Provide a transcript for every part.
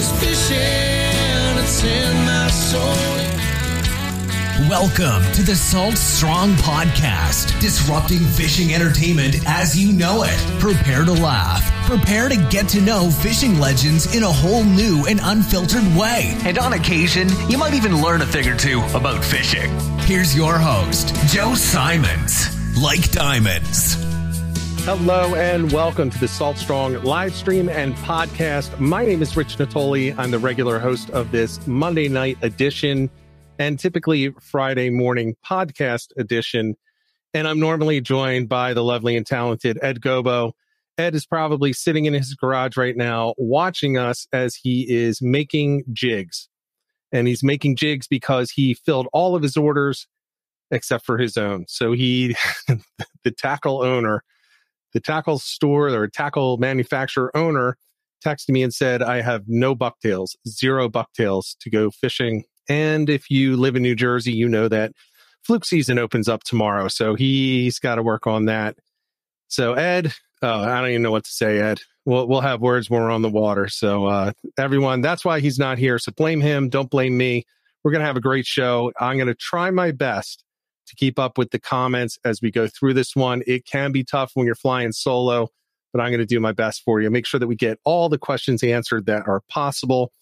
'cause fishing, it's in my soul. Welcome to the Salt Strong Podcast, disrupting fishing entertainment as you know it. Prepare to laugh. Prepare to get to know fishing legends in a whole new and unfiltered way. And on occasion, you might even learn a thing or two about fishing. Here's your host, Joe Simons. Like diamonds. Hello and welcome to the Salt Strong live stream and podcast. My name is Rich Natoli. I'm the regular host of this Monday night edition and typically Friday morning podcast edition. And I'm normally joined by the lovely and talented Ed Gobo. Ed is probably sitting in his garage right now watching us as he is making jigs. And he's making jigs because he filled all of his orders except for his own. So he, the tackle owner, the tackle store or tackle manufacturer owner texted me and said, I have no bucktails, 0 bucktails to go fishing. And if you live in New Jersey, you know that fluke season opens up tomorrow. So he's got to work on that. So Ed, I don't even know what to say, Ed. We'll have words when we're on the water. So everyone, that's why he's not here. So blame him. Don't blame me. We're going to have a great show. I'm going to try my best to keep up with the comments as we go through this one. It can be tough when you're flying solo, but I'm going to do my best for you. Make sure that we get all the questions answered that are possible.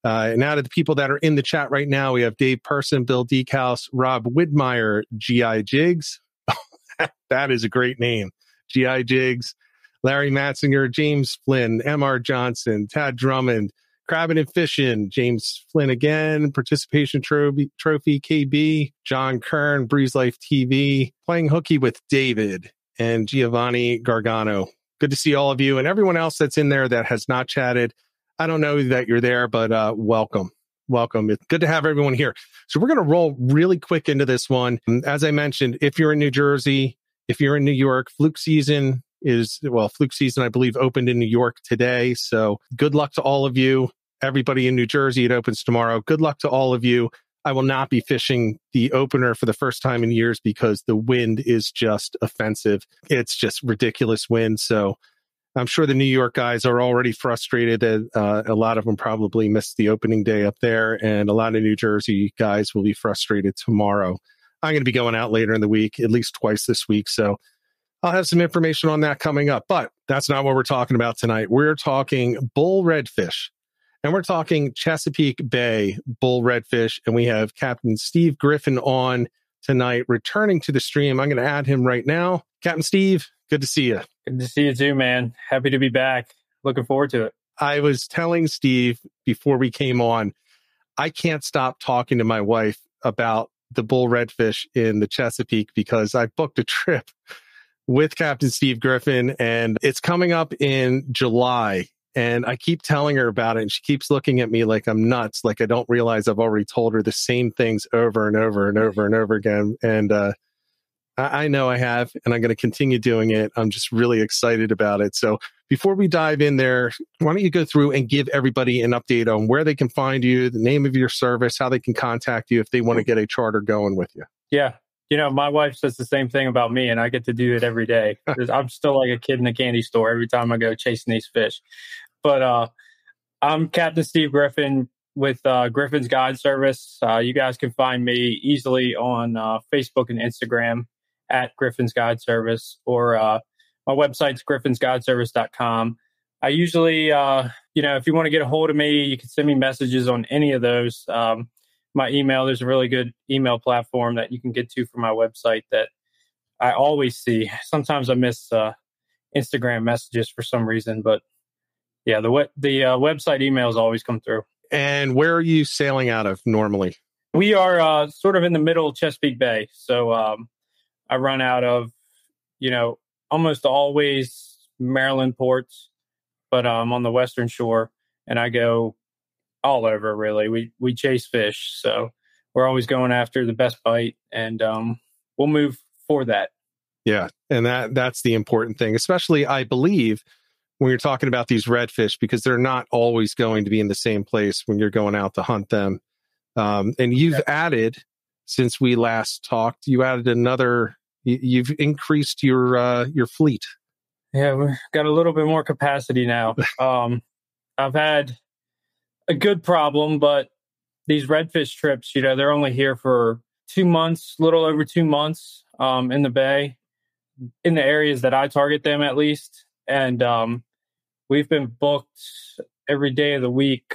And out of the people that are in the chat right now, we have Dave Person, Bill Deekhouse, Rob Widmeyer, G.I. Jigs. That is a great name. G.I. Jigs, Larry Matzinger, James Flynn, M.R. Johnson, Tad Drummond, Crabbing and Fishing, James Flynn again, Participation Trophy, KB, John Kern, Breeze Life TV, Playing Hooky with David, and Giovanni Gargano. Good to see all of you and everyone else that's in there that has not chatted. I don't know that you're there, but welcome. Welcome. It's good to have everyone here. So we're going to roll really quick into this one. As I mentioned, if you're in New Jersey, if you're in New York, fluke season, I believe, opened in New York today. So good luck to all of you. Everybody in New Jersey, it opens tomorrow. Good luck to all of you. I will not be fishing the opener for the first time in years because the wind is just offensive. It's just ridiculous wind. So I'm sure the New York guys are already frustrated that a lot of them probably missed the opening day up there, and a lot of New Jersey guys will be frustrated tomorrow. I'm going to be going out later in the week, at least twice this week, so I'll have some information on that coming up, but that's not what we're talking about tonight. We're talking bull redfish, and we're talking Chesapeake Bay bull redfish, and we have Captain Steve Griffin on tonight, returning to the stream. I'm going to add him right now. Captain Steve, good to see you. Good to see you too, man. Happy to be back. Looking forward to it. I was telling Steve before we came on, I can't stop talking to my wife about the bull redfish in the Chesapeake because I booked a trip with Captain Steve Griffin and it's coming up in July. And I keep telling her about it and she keeps looking at me like I'm nuts. Like I don't realize I've already told her the same things over and over and over and over again. And I know I have, and I'm going to continue doing it. I'm just really excited about it. So before we dive in there, why don't you go through and give everybody an update on where they can find you, the name of your service, how they can contact you if they want to get a charter going with you. Yeah. You know, my wife says the same thing about me, and I get to do it every day. I'm still like a kid in a candy store every time I go chasing these fish. But I'm Captain Steve Griffin with Griffin's Guide Service. You guys can find me easily on Facebook and Instagram at Griffin's Guide Service, or my website's griffinsguideservice.com. I usually, if you want to get a hold of me, you can send me messages on any of those. My email, there's a really good email platform that you can get to from my website that I always see. Sometimes I miss Instagram messages for some reason, but yeah, the website emails always come through. And where are you sailing out of normally? We are sort of in the middle of Chesapeake Bay. So I run out of, almost always Maryland ports, but I'm on the Western Shore and I go all over, really. We chase fish. So we're always going after the best bite, and we'll move for that. Yeah. And that's the important thing, especially, I believe, when you're talking about these redfish, because they're not always going to be in the same place when you're going out to hunt them. And you've added, since we last talked, you added another, you've increased your fleet. Yeah, we've got a little bit more capacity now. I've had a good problem, but these redfish trips, they're only here for 2 months, little over 2 months, in the bay, in the areas that I target them at least. And we've been booked every day of the week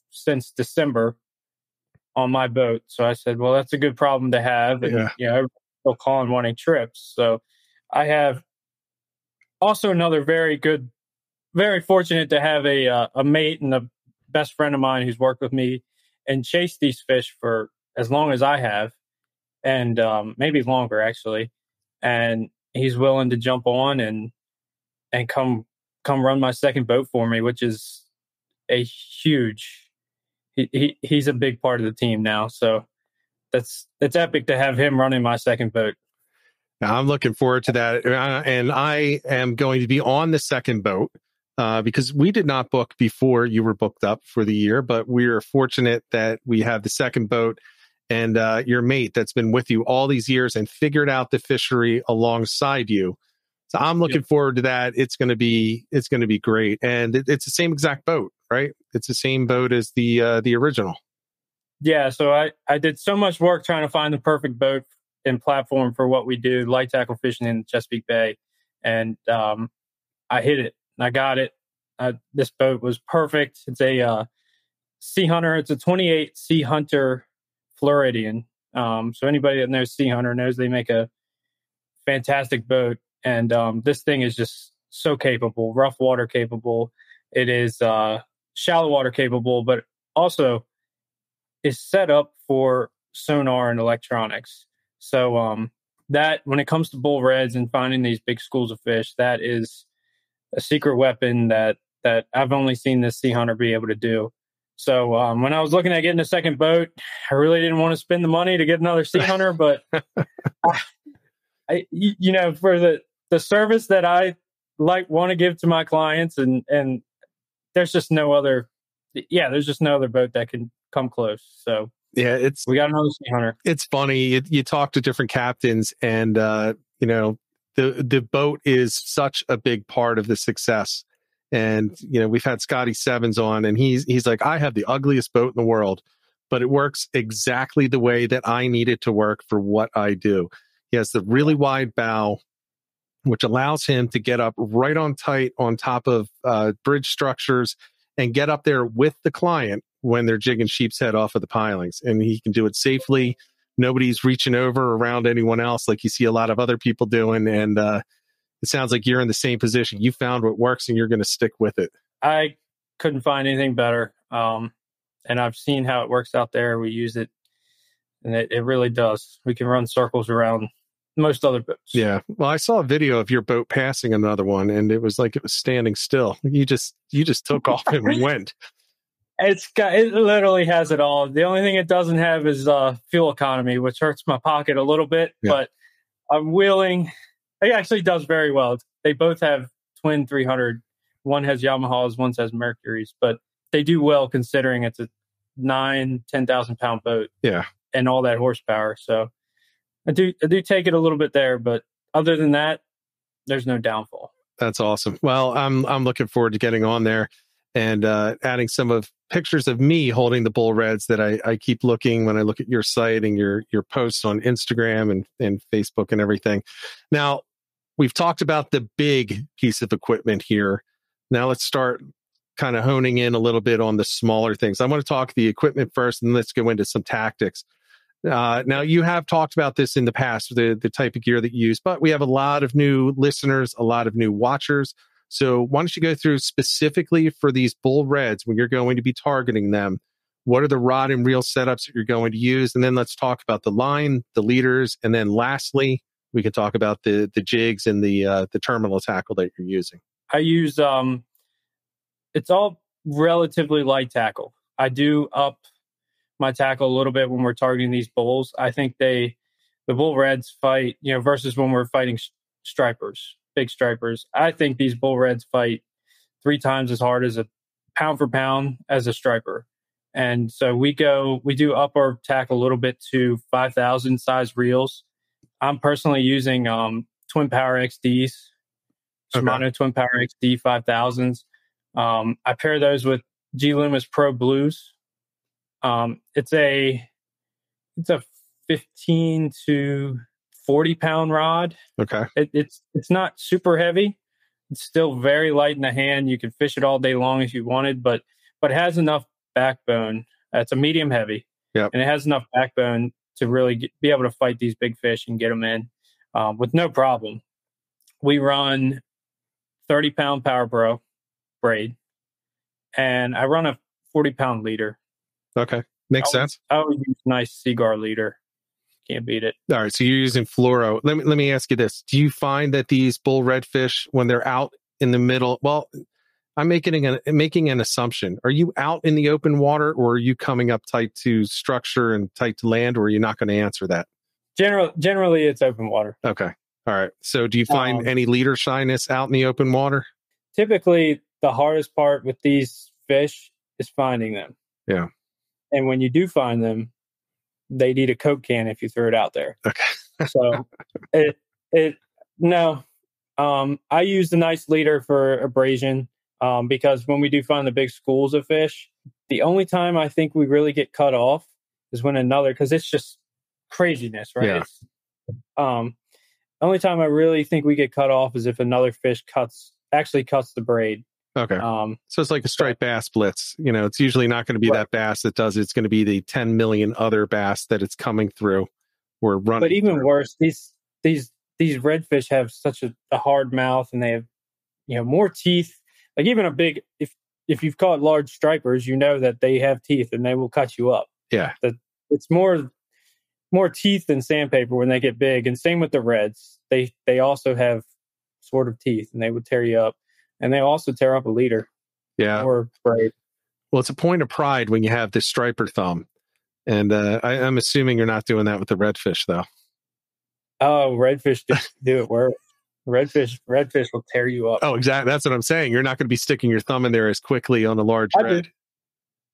since December on my boat. So I said, well, that's a good problem to have. And, everybody's still calling wanting trips. So I have also another very fortunate to have a mate and a best friend of mine who's worked with me and chased these fish for as long as I have, and maybe longer actually. And he's willing to jump on and come run my second boat for me, which is a huge. He's a big part of the team now, so it's epic to have him running my second boat. Now, I'm looking forward to that, and I am going to be on the second boat because we did not book before you were booked up for the year, but we are fortunate that we have the second boat and your mate that's been with you all these years and figured out the fishery alongside you. So I'm looking forward to that. It's going to be great, and it's the same exact boat, right? It's the same boat as the original. Yeah. So I did so much work trying to find the perfect boat and platform for what we do, light tackle fishing in Chesapeake Bay, and I hit it. I got it. This boat was perfect. It's a Sea Hunter. It's a 28 Sea Hunter Floridian. So anybody that knows Sea Hunter knows they make a fantastic boat. And this thing is just so capable, rough water capable. It is shallow water capable, but also is set up for sonar and electronics. So that when it comes to bull reds and finding these big schools of fish, that is a secret weapon that I've only seen this Sea Hunter be able to do. So when I was looking at getting a second boat, I really didn't want to spend the money to get another Sea Hunter, but for the service that I want to give to my clients, and there's just no other boat that can come close. So yeah, we got another Sea Hunter. It's funny. You talk to different captains, and the boat is such a big part of the success. And we've had Scotty Sevens on, and he's like, I have the ugliest boat in the world, but it works exactly the way that I need it to work for what I do. He has the really wide bow, which allows him to get up right on tight on top of bridge structures and get up there with the client when they're jigging sheep's head off of the pilings. And he can do it safely. Nobody's reaching over around anyone else like you see a lot of other people doing. And it sounds like you're in the same position. You found what works and you're going to stick with it. I couldn't find anything better. And I've seen how it works out there. We use it, and it really does. We can run circles around most other boats. Yeah. Well, I saw a video of your boat passing another one, and it was like it was standing still. You just took off and went. It literally has it all. The only thing it doesn't have is fuel economy, which hurts my pocket a little bit. Yeah. But I'm willing. It actually does very well. They both have twin 300. One has Yamahas, one has Mercuries, but they do well considering it's a 10,000 pound boat. Yeah. And all that horsepower. So I do take it a little bit there, but other than that, there's no downfall. That's awesome. Well, I'm looking forward to getting on there and adding some of pictures of me holding the bull reds that I keep looking when I look at your site and your posts on Instagram and Facebook and everything. Now, we've talked about the big piece of equipment here. Now let's start kind of honing in a little bit on the smaller things. I want to talk the equipment first, and let's go into some tactics. Now, you have talked about this in the past, the type of gear that you use, but we have a lot of new listeners, a lot of new watchers. So why don't you go through specifically for these bull reds when you're going to be targeting them? What are the rod and reel setups that you're going to use? And then let's talk about the line, the leaders, and then lastly, we can talk about the jigs and the terminal tackle that you're using. I use it's all relatively light tackle. I do up my tackle a little bit when we're targeting these bulls. I think the bull reds fight, versus when we're fighting stripers, big stripers. I think these bull reds fight 3 times as hard as a pound for pound as a striper. And so we do up our tackle a little bit to 5,000 size reels. I'm personally using Twin Power XDs, Shimano Twin Power XD 5000s. I pair those with G Loomis Pro Blues. It's a 15 to 40 pound rod. Okay. It's not super heavy. It's still very light in the hand. You can fish it all day long if you wanted, but it has enough backbone. It's a medium heavy. Yep. And it has enough backbone to really be able to fight these big fish and get them in with no problem. We run 30 pound Power Pro braid, and I run a 40 pound leader. Okay. Makes sense. I would use a nice Seaguar leader. Can't beat it. All right. So you're using fluoro. Let me ask you this. Do you find that these bull redfish, when they're out in the middle, well, I'm making an assumption. Are you out in the open water, or are you coming up tight to structure and tight to land, or are you not going to answer that? Generally, it's open water. Okay. All right. So do you find any leader shyness out in the open water? Typically, the hardest part with these fish is finding them. Yeah. And when you do find them, they need a Coke can if you throw it out there. Okay. So I use the nice leader for abrasion because when we do find the big schools of fish, the only time I think we really get cut off is when because it's just craziness, right? Yeah. Only time I really think we get cut off is if another fish cuts the braid. Okay. So it's like a striped bass blitz. It's usually not going to be that bass that does it. It's going to be the 10 million other bass that it's coming through or running. But even worse, these redfish have such a hard mouth, and they have, more teeth. Like even a big, if you've caught large stripers, that they have teeth and they will cut you up. Yeah. It's more teeth than sandpaper when they get big. And same with the reds. They also have sort of teeth, and they would tear you up. And they also tear up a leader. Yeah. Or braid. Well, it's a point of pride when you have this striper thumb. And I'm assuming you're not doing that with the redfish, though. Oh, redfish do it worse. Redfish will tear you up. Oh, exactly. That's what I'm saying. You're not going to be sticking your thumb in there as quickly on a large red.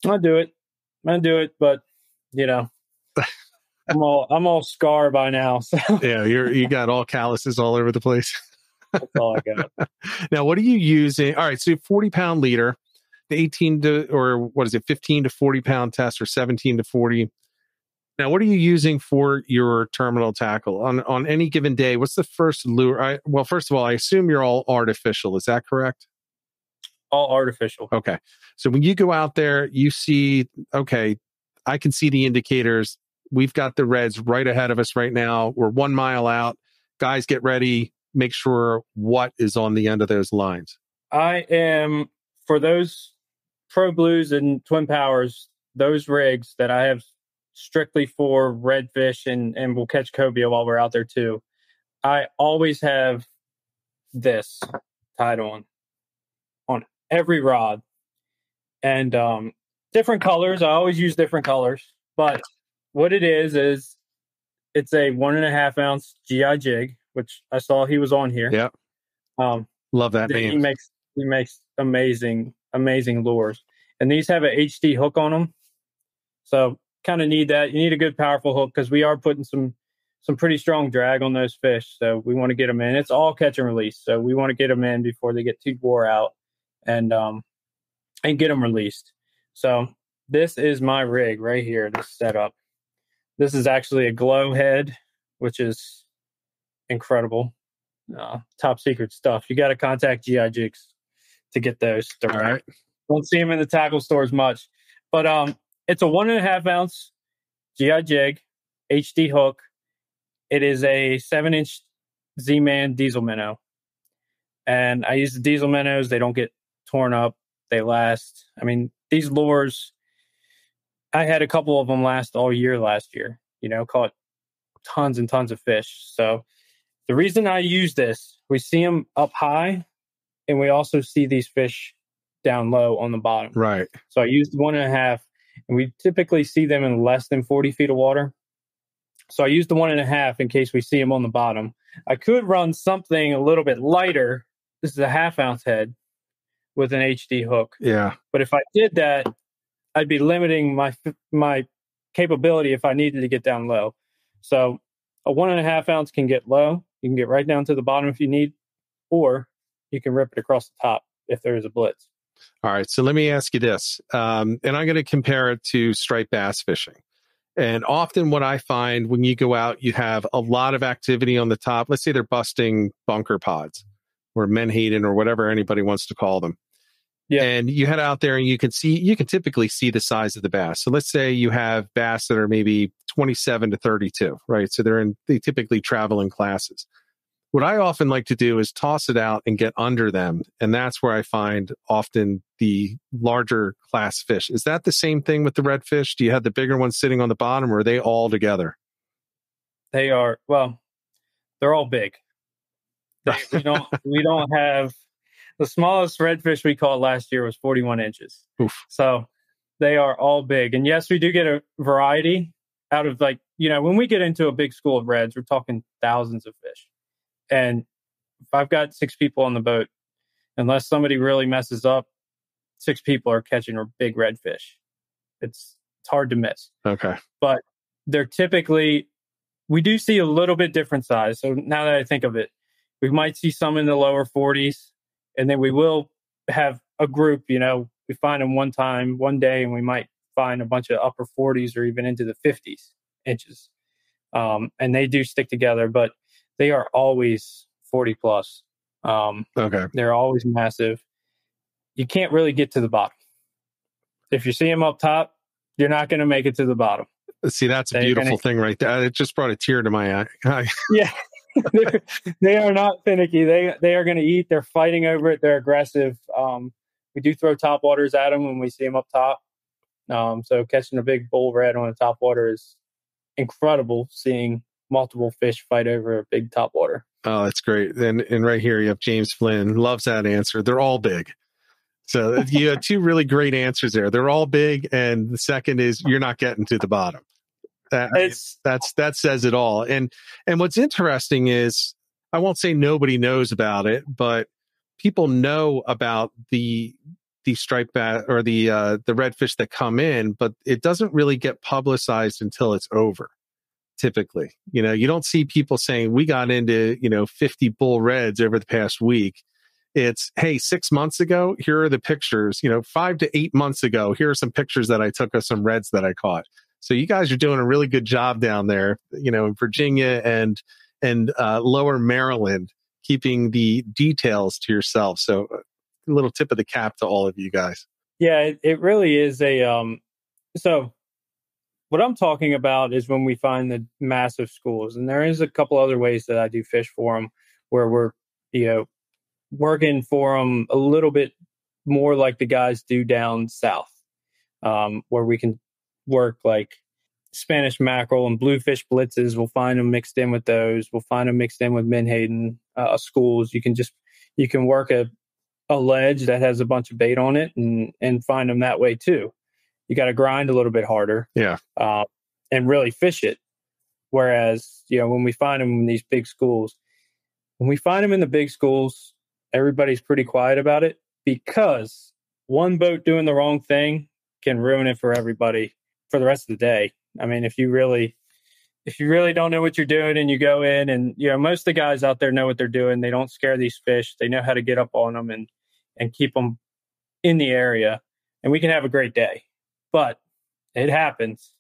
I do it, but I'm all scarred by now. So. Yeah, you got all calluses all over the place. That's all I got. Now, what are you using? All right, so 40 pound leader, the 15 to 40 pound test, or 17 to 40. Now, what are you using for your terminal tackle on any given day? What's the first lure? Well, first of all, I assume you're all artificial. Is that correct? All artificial. Okay. So when you go out there, you see, okay, I can see the indicators. We've got the reds right ahead of us right now. We're 1 mile out. Guys, get ready. Make sure what is on the end of those lines. I am, for those Pro Blues and Twin Powers, those rigs that I have strictly for redfish and we'll catch cobia while we're out there too. I always have this tied on every rod, and different colors. I always use different colors, but what it is it's a 1.5 ounce GI jig, which I saw he was on here. Yeah. Love that name. He makes amazing lures. And these have an HD hook on them. So kind of need that. You need a good powerful hook because we are putting some pretty strong drag on those fish. So we want to get them in. It's all catch and release. So we want to get them in before they get too wore out and get them released. So this is my rig right here, this setup. This is actually a glow head, which is incredible. Top secret stuff. You got to contact GI Jigs to get those. All right. Don't see them in the tackle stores much, but it's a 1.5 ounce GI Jig HD hook. It is a 7-inch Z-Man diesel minnow, and I use the diesel minnows. They don't get torn up. They last. I mean, these lures, I had a couple of them last all year last year. Caught tons and tons of fish. So the reason I use this, we see them up high, and we also see these fish down low on the bottom. Right. So I used 1.5, and we typically see them in less than 40 feet of water. So I used the 1.5 in case we see them on the bottom. I could run something a little bit lighter. This is a 1/2 ounce head with an HD hook. Yeah. But if I did that, I'd be limiting my capability if I needed to get down low. So a 1.5 ounce can get low. You can get right down to the bottom if you need, or you can rip it across the top if there is a blitz. All right. So let me ask you this. And I'm going to compare it to striped bass fishing. And often what I find when you go out, you have a lot of activity on the top. Let's say they're busting bunker pods or menhaden or whatever anybody wants to call them. Yeah. And you head out there and you can typically see the size of the bass. So let's say you have bass that are maybe 27 to 32, right? So they typically travel in classes. What I often like to do is toss it out and get under them. And that's where I find often the larger class fish. Is that the same thing with the redfish? Do you have the bigger ones sitting on the bottom, or are they all together? They are, well, they're all big. We don't have, the smallest redfish we caught last year was 41 inches. Oof. So they are all big. And yes, we do get a variety out of, like, when we get into a big school of reds, we're talking thousands of fish. And if I've got 6 people on the boat, unless somebody really messes up, 6 people are catching a big redfish. It's hard to miss. Okay. But they're typically, we do see a little bit different size. So now that I think of it, we might see some in the lower 40s, and then we will have a group, we find them one day, and we might find a bunch of upper 40s or even into the 50s inches. And they do stick together, but they are always 40 plus. Okay. They're always massive. You can't really get to the bottom. If you see them up top, you're not going to make it to the bottom. See, that's a beautiful thing right there. It just brought a tear to my eye. Yeah. They are not finicky. They are going to eat. They're fighting over it. They're aggressive. We do throw top waters at them when we see them up top. So catching a big bull red on a top water is incredible, seeing multiple fish fight over a big top water. Oh, that's great. And right here you have James Flynn, loves that answer. They're all big. So you have 2 really great answers there. They're all big, and the second is you're not getting to the bottom. That says it all. And what's interesting is, I won't say nobody knows about it, but people know about the striped bass or the redfish that come in, but it doesn't really get publicized until it's over. Typically, you don't see people saying we got into 50 bull reds over the past week. It's, hey, 6 months ago, here are the pictures. 5 to 8 months ago, here are some pictures that I took of some reds that I caught. So you guys are doing a really good job down there, in Virginia and Lower Maryland, keeping the details to yourself. So a little tip of the cap to all of you guys. Yeah, it really is so what I'm talking about is when we find the massive schools, and there is a couple other ways that I do fish for them, where we're, working for them a little bit more like the guys do down south, where we can work like Spanish mackerel and bluefish blitzes. We'll find them mixed in with those. We'll find them mixed in with menhaden schools. You can work a ledge that has a bunch of bait on it and find them that way too. You got to grind a little bit harder, and really fish it. Whereas, when we find them in these big schools, when we find them in the big schools, everybody's pretty quiet about it, because one boat doing the wrong thing can ruin it for everybody for the rest of the day. I mean, if you really don't know what you're doing and you go in and, most of the guys out there know what they're doing. They don't scare these fish. They know how to get up on them and keep them in the area, and we can have a great day. But it happens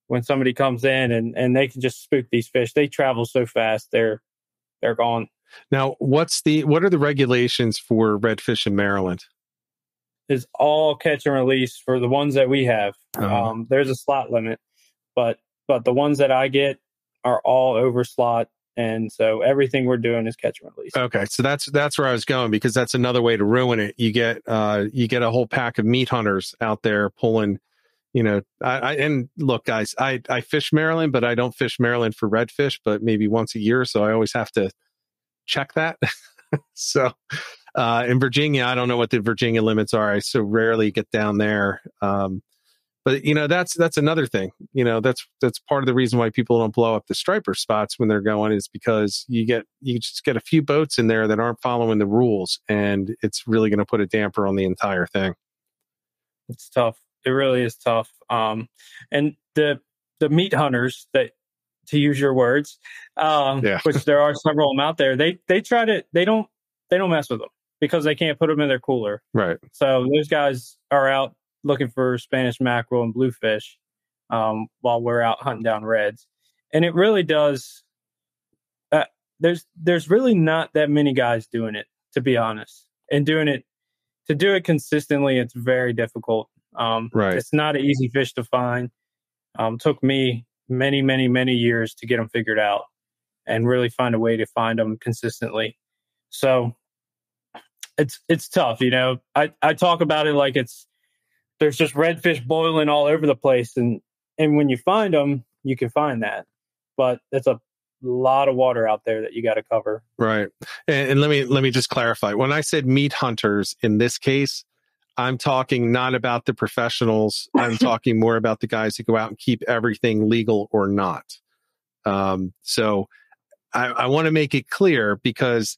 when somebody comes in and they can just spook these fish. They travel so fast, they're gone. Now, what are the regulations for redfish in Maryland? Is all catch and release for the ones that we have. There's a slot limit, but the ones that I get are all over slot. And so everything we're doing is catch and release. Okay. So that's where I was going, because that's another way to ruin it. You get a whole pack of meat hunters out there pulling, and look, guys, I fish Maryland, but I don't fish Maryland for redfish, but maybe once a year. So I always have to check that. So, in Virginia, I don't know what the Virginia limits are. I so rarely get down there. But that's another thing. That's part of the reason why people don't blow up the striper spots when they're going, is because you just get a few boats in there that aren't following the rules, and it's really going to put a damper on the entire thing. It's tough. It really is tough. And the meat hunters, that, to use your words, which there are several of them out there, they don't mess with them. because they can't put them in their cooler. Right. So those guys are out looking for Spanish mackerel and bluefish while we're out hunting down reds. And it really does. There's really not that many guys doing it, to be honest. And to do it consistently, it's very difficult. Right. It's not an easy fish to find. Took me many, many, many years to get them figured out and really find a way to find them consistently. So it's tough, you know. I talk about it like there's just redfish boiling all over the place, and when you find them, you can find that, but it's a lot of water out there that you got to cover. Right. And let me just clarify. When I said meat hunters in this case, I'm talking not about the professionals. I'm talking more about the guys who go out and keep everything legal or not. So I want to make it clear, because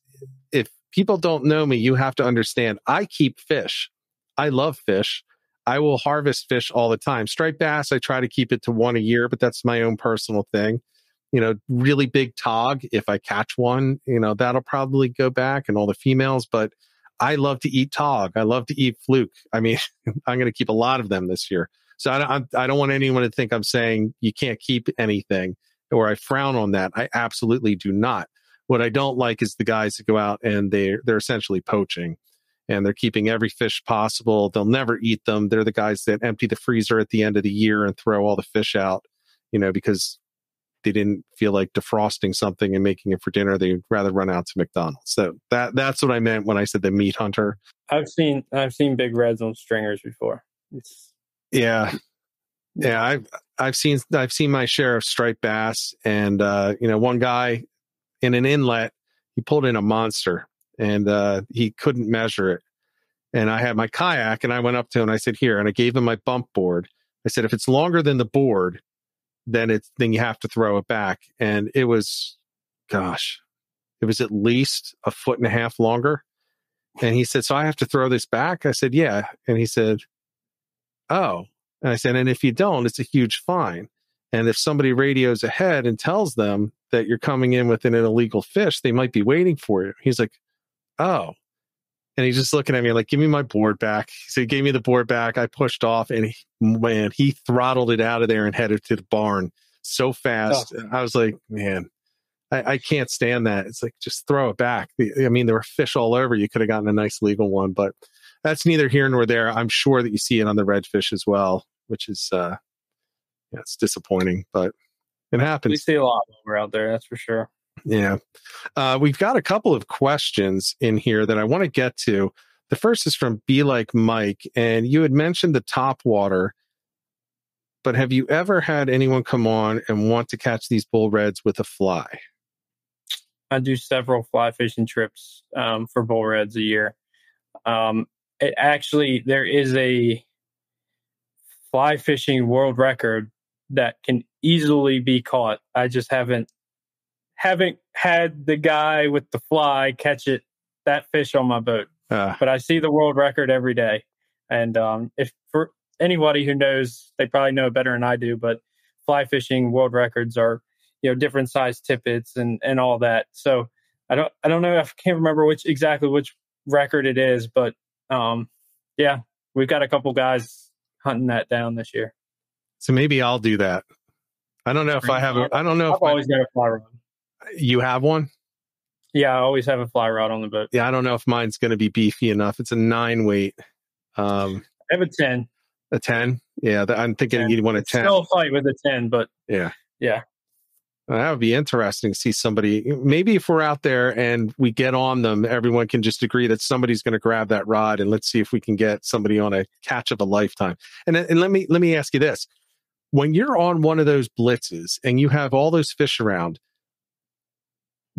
if people don't know me, you have to understand I keep fish. I love fish. I will harvest fish all the time. Striped bass, I try to keep it to one a year, but that's my own personal thing. You know, really big tog, if I catch one, you know, that'll probably go back, and all the females. But I love to eat tog. I love to eat fluke. I mean, I'm going to keep a lot of them this year. So I don't want anyone to think I'm saying you can't keep anything, or I frown on that. I absolutely do not. What I don't like is the guys that go out and they're essentially poaching, and they're keeping every fish possible. They'll never eat them. They're the guys that empty the freezer at the end of the year and throw all the fish out, you know, because they didn't feel like defrosting something and making it for dinner. They'd rather run out to McDonald's. So that's what I meant when I said the meat hunter. I've seen big reds on stringers before. Yeah. I've seen my share of striped bass, and you know, one guy in an inlet, he pulled in a monster, and he couldn't measure it. And I had my kayak, and I went up to him and I said, here, and I gave him my bump board. I said, if it's longer than the board, then you have to throw it back. And it was at least 1.5 feet longer. And he said, so I have to throw this back? I said, yeah. And he said, oh. And I said, and if you don't, it's a huge fine. And if somebody radios ahead and tells them that you're coming in with an illegal fish, they might be waiting for you. He's like, oh. And he's just looking at me like, give me my board back. So he gave me the board back. I pushed off, and he throttled it out of there and headed to the barn so fast. Oh. I was like, man, I can't stand that. It's like, just throw it back. I mean, there were fish all over. You could have gotten a nice legal one, but that's neither here nor there. I'm sure that you see it on the redfish as well, which is, it's disappointing, but it happens. We see a lot more out there, that's for sure. Yeah. We've got a couple of questions in here that I want to get to. The first is from Be Like Mike, and you had mentioned the top water, but have you ever had anyone come on and want to catch these bull reds with a fly? I do several fly fishing trips for bull reds a year. There is a fly fishing world record that can easily be caught. I just haven't had the guy with the fly catch that fish on my boat. But I see the world record every day. And if for anybody who knows, they probably know better than I do, but fly fishing world records are, you know, different size tippets and all that. So I don't know, I can't remember which record it is, but yeah, we've got a couple guys hunting that down this year. So maybe I'll do that. I don't know if I have I don't know if I've always got a fly rod. You have one? Yeah, I always have a fly rod on the boat. Yeah, I don't know if mine's going to be beefy enough. It's a 9 weight. I have a 10. A 10? Yeah, I'm thinking you'd want a 10. Still fight with a 10, but yeah. That would be interesting to see somebody. Maybe if we're out there and we get on them, everyone can just agree that somebody's going to grab that rod, and let's see if we can get somebody on a catch of a lifetime. And let me ask you this. When you're on one of those blitzes and you have all those fish around,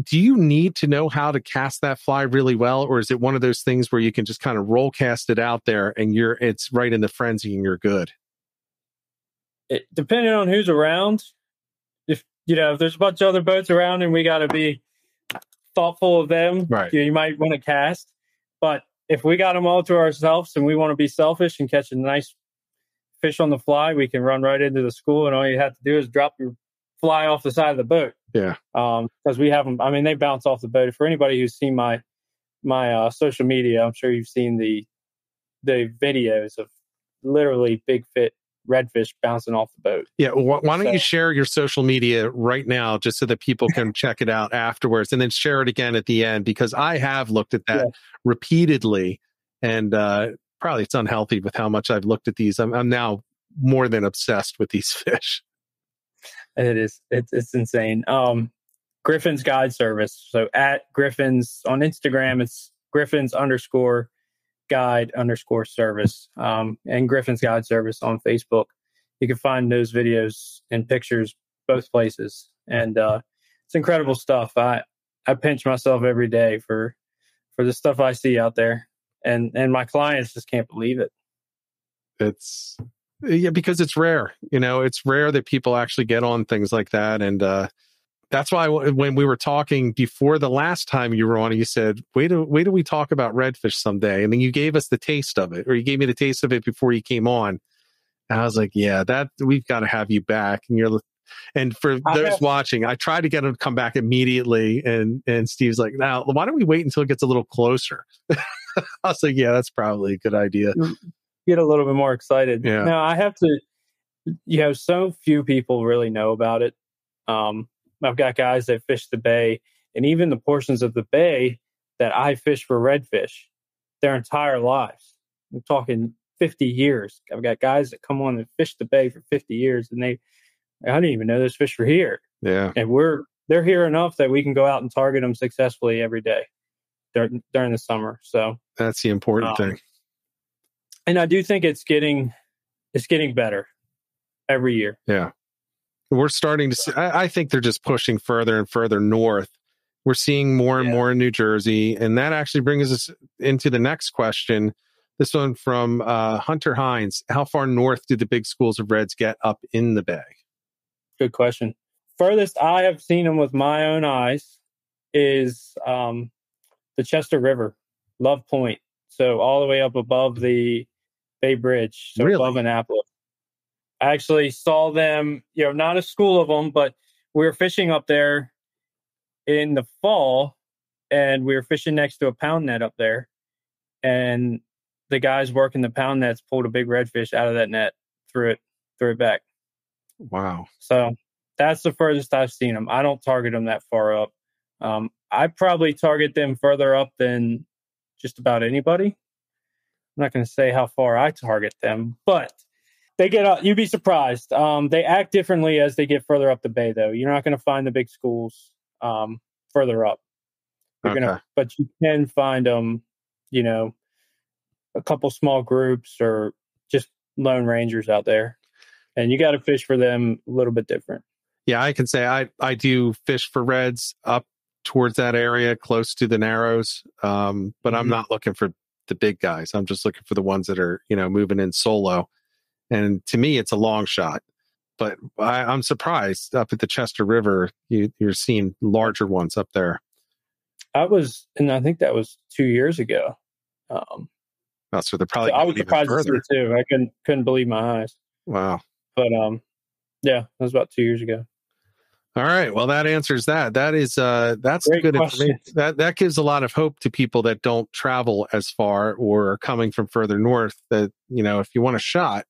do you need to know how to cast that fly really well? Or is it one of those things where you can just kind of roll cast it out there and it's right in the frenzy and you're good? Depending on who's around, if there's a bunch of other boats around and we got to be thoughtful of them, right? You might want to cast. But if we got them all to ourselves and we want to be selfish and catch a nice fish on the fly, we can run right into the school, and all you have to do is drop your fly off the side of the boat. Yeah. Because we have them. I mean, they bounce off the boat. For anybody who's seen my my social media, I'm sure you've seen the videos of literally big fit redfish bouncing off the boat. Yeah. Why don't you share your social media right now, just so that people can check it out afterwards, and then share it again at the end, because I have looked at that repeatedly, and probably it's unhealthy with how much I've looked at these. I'm now more than obsessed with these fish. It is. It's insane. Griffin's Guide Service. So at Griffin's on Instagram, it's Griffin's_guide_service, and Griffin's Guide Service on Facebook. You can find those videos and pictures both places, and it's incredible stuff. I pinch myself every day for the stuff I see out there, and my clients just can't believe it. It's because it's rare. It's rare that people actually get on things like that, and that's why when we were talking before the last time you were on, you said, wait till we talk about redfish someday. And then you gave us the taste of it, or you gave me the taste of it before you came on. And I was like, yeah, we've got to have you back. And for those watching, I tried to get him to come back immediately. And Steve's like, now, why don't we wait until it gets a little closer? I was like, yeah, that's probably a good idea. Get a little bit more excited. Yeah. Now I have to, so few people really know about it. I've got guys that fish the bay, and even the portions of the bay that I fish for redfish their entire lives. I'm talking 50 years. I've got guys that come on and fish the bay for 50 years, and I didn't even know those fish were here. Yeah. And they're here enough that we can go out and target them successfully every day during the summer. So that's the important thing. And I do think it's getting better every year. Yeah. We're starting to see, I think they're just pushing further and further north. We're seeing more and more in New Jersey. And that actually brings us into the next question. This one from Hunter Hines. How far north do the big schools of reds get up in the bay? Good question. Furthest I have seen them with my own eyes is the Chester River, Love Point. So all the way up above the Bay Bridge, so above Annapolis. I actually saw them, not a school of them, but we were fishing up there in the fall, and we were fishing next to a pound net up there. And the guys working the pound nets pulled a big redfish out of that net, threw it back. Wow. So that's the furthest I've seen them. I don't target them that far up. I probably target them further up than just about anybody. I'm not going to say how far I target them, but they get up. You'd be surprised. They act differently as they get further up the bay, though. You're not going to find the big schools further up. But you can find them, a couple small groups or just lone rangers out there, and you got to fish for them a little bit different. Yeah, I can say I do fish for reds up towards that area, close to the Narrows, but I'm not looking for the big guys. I'm just looking for the ones that are moving in solo. And to me, it's a long shot. But I'm surprised up at the Chester River, you're seeing larger ones up there. I think that was 2 years ago. So they're probably. I was surprised to see it too. I couldn't believe my eyes. Wow. But that was about 2 years ago. All right. Well, that answers that. That's good information. That gives a lot of hope to people that don't travel as far or are coming from further north. That if you want a shot,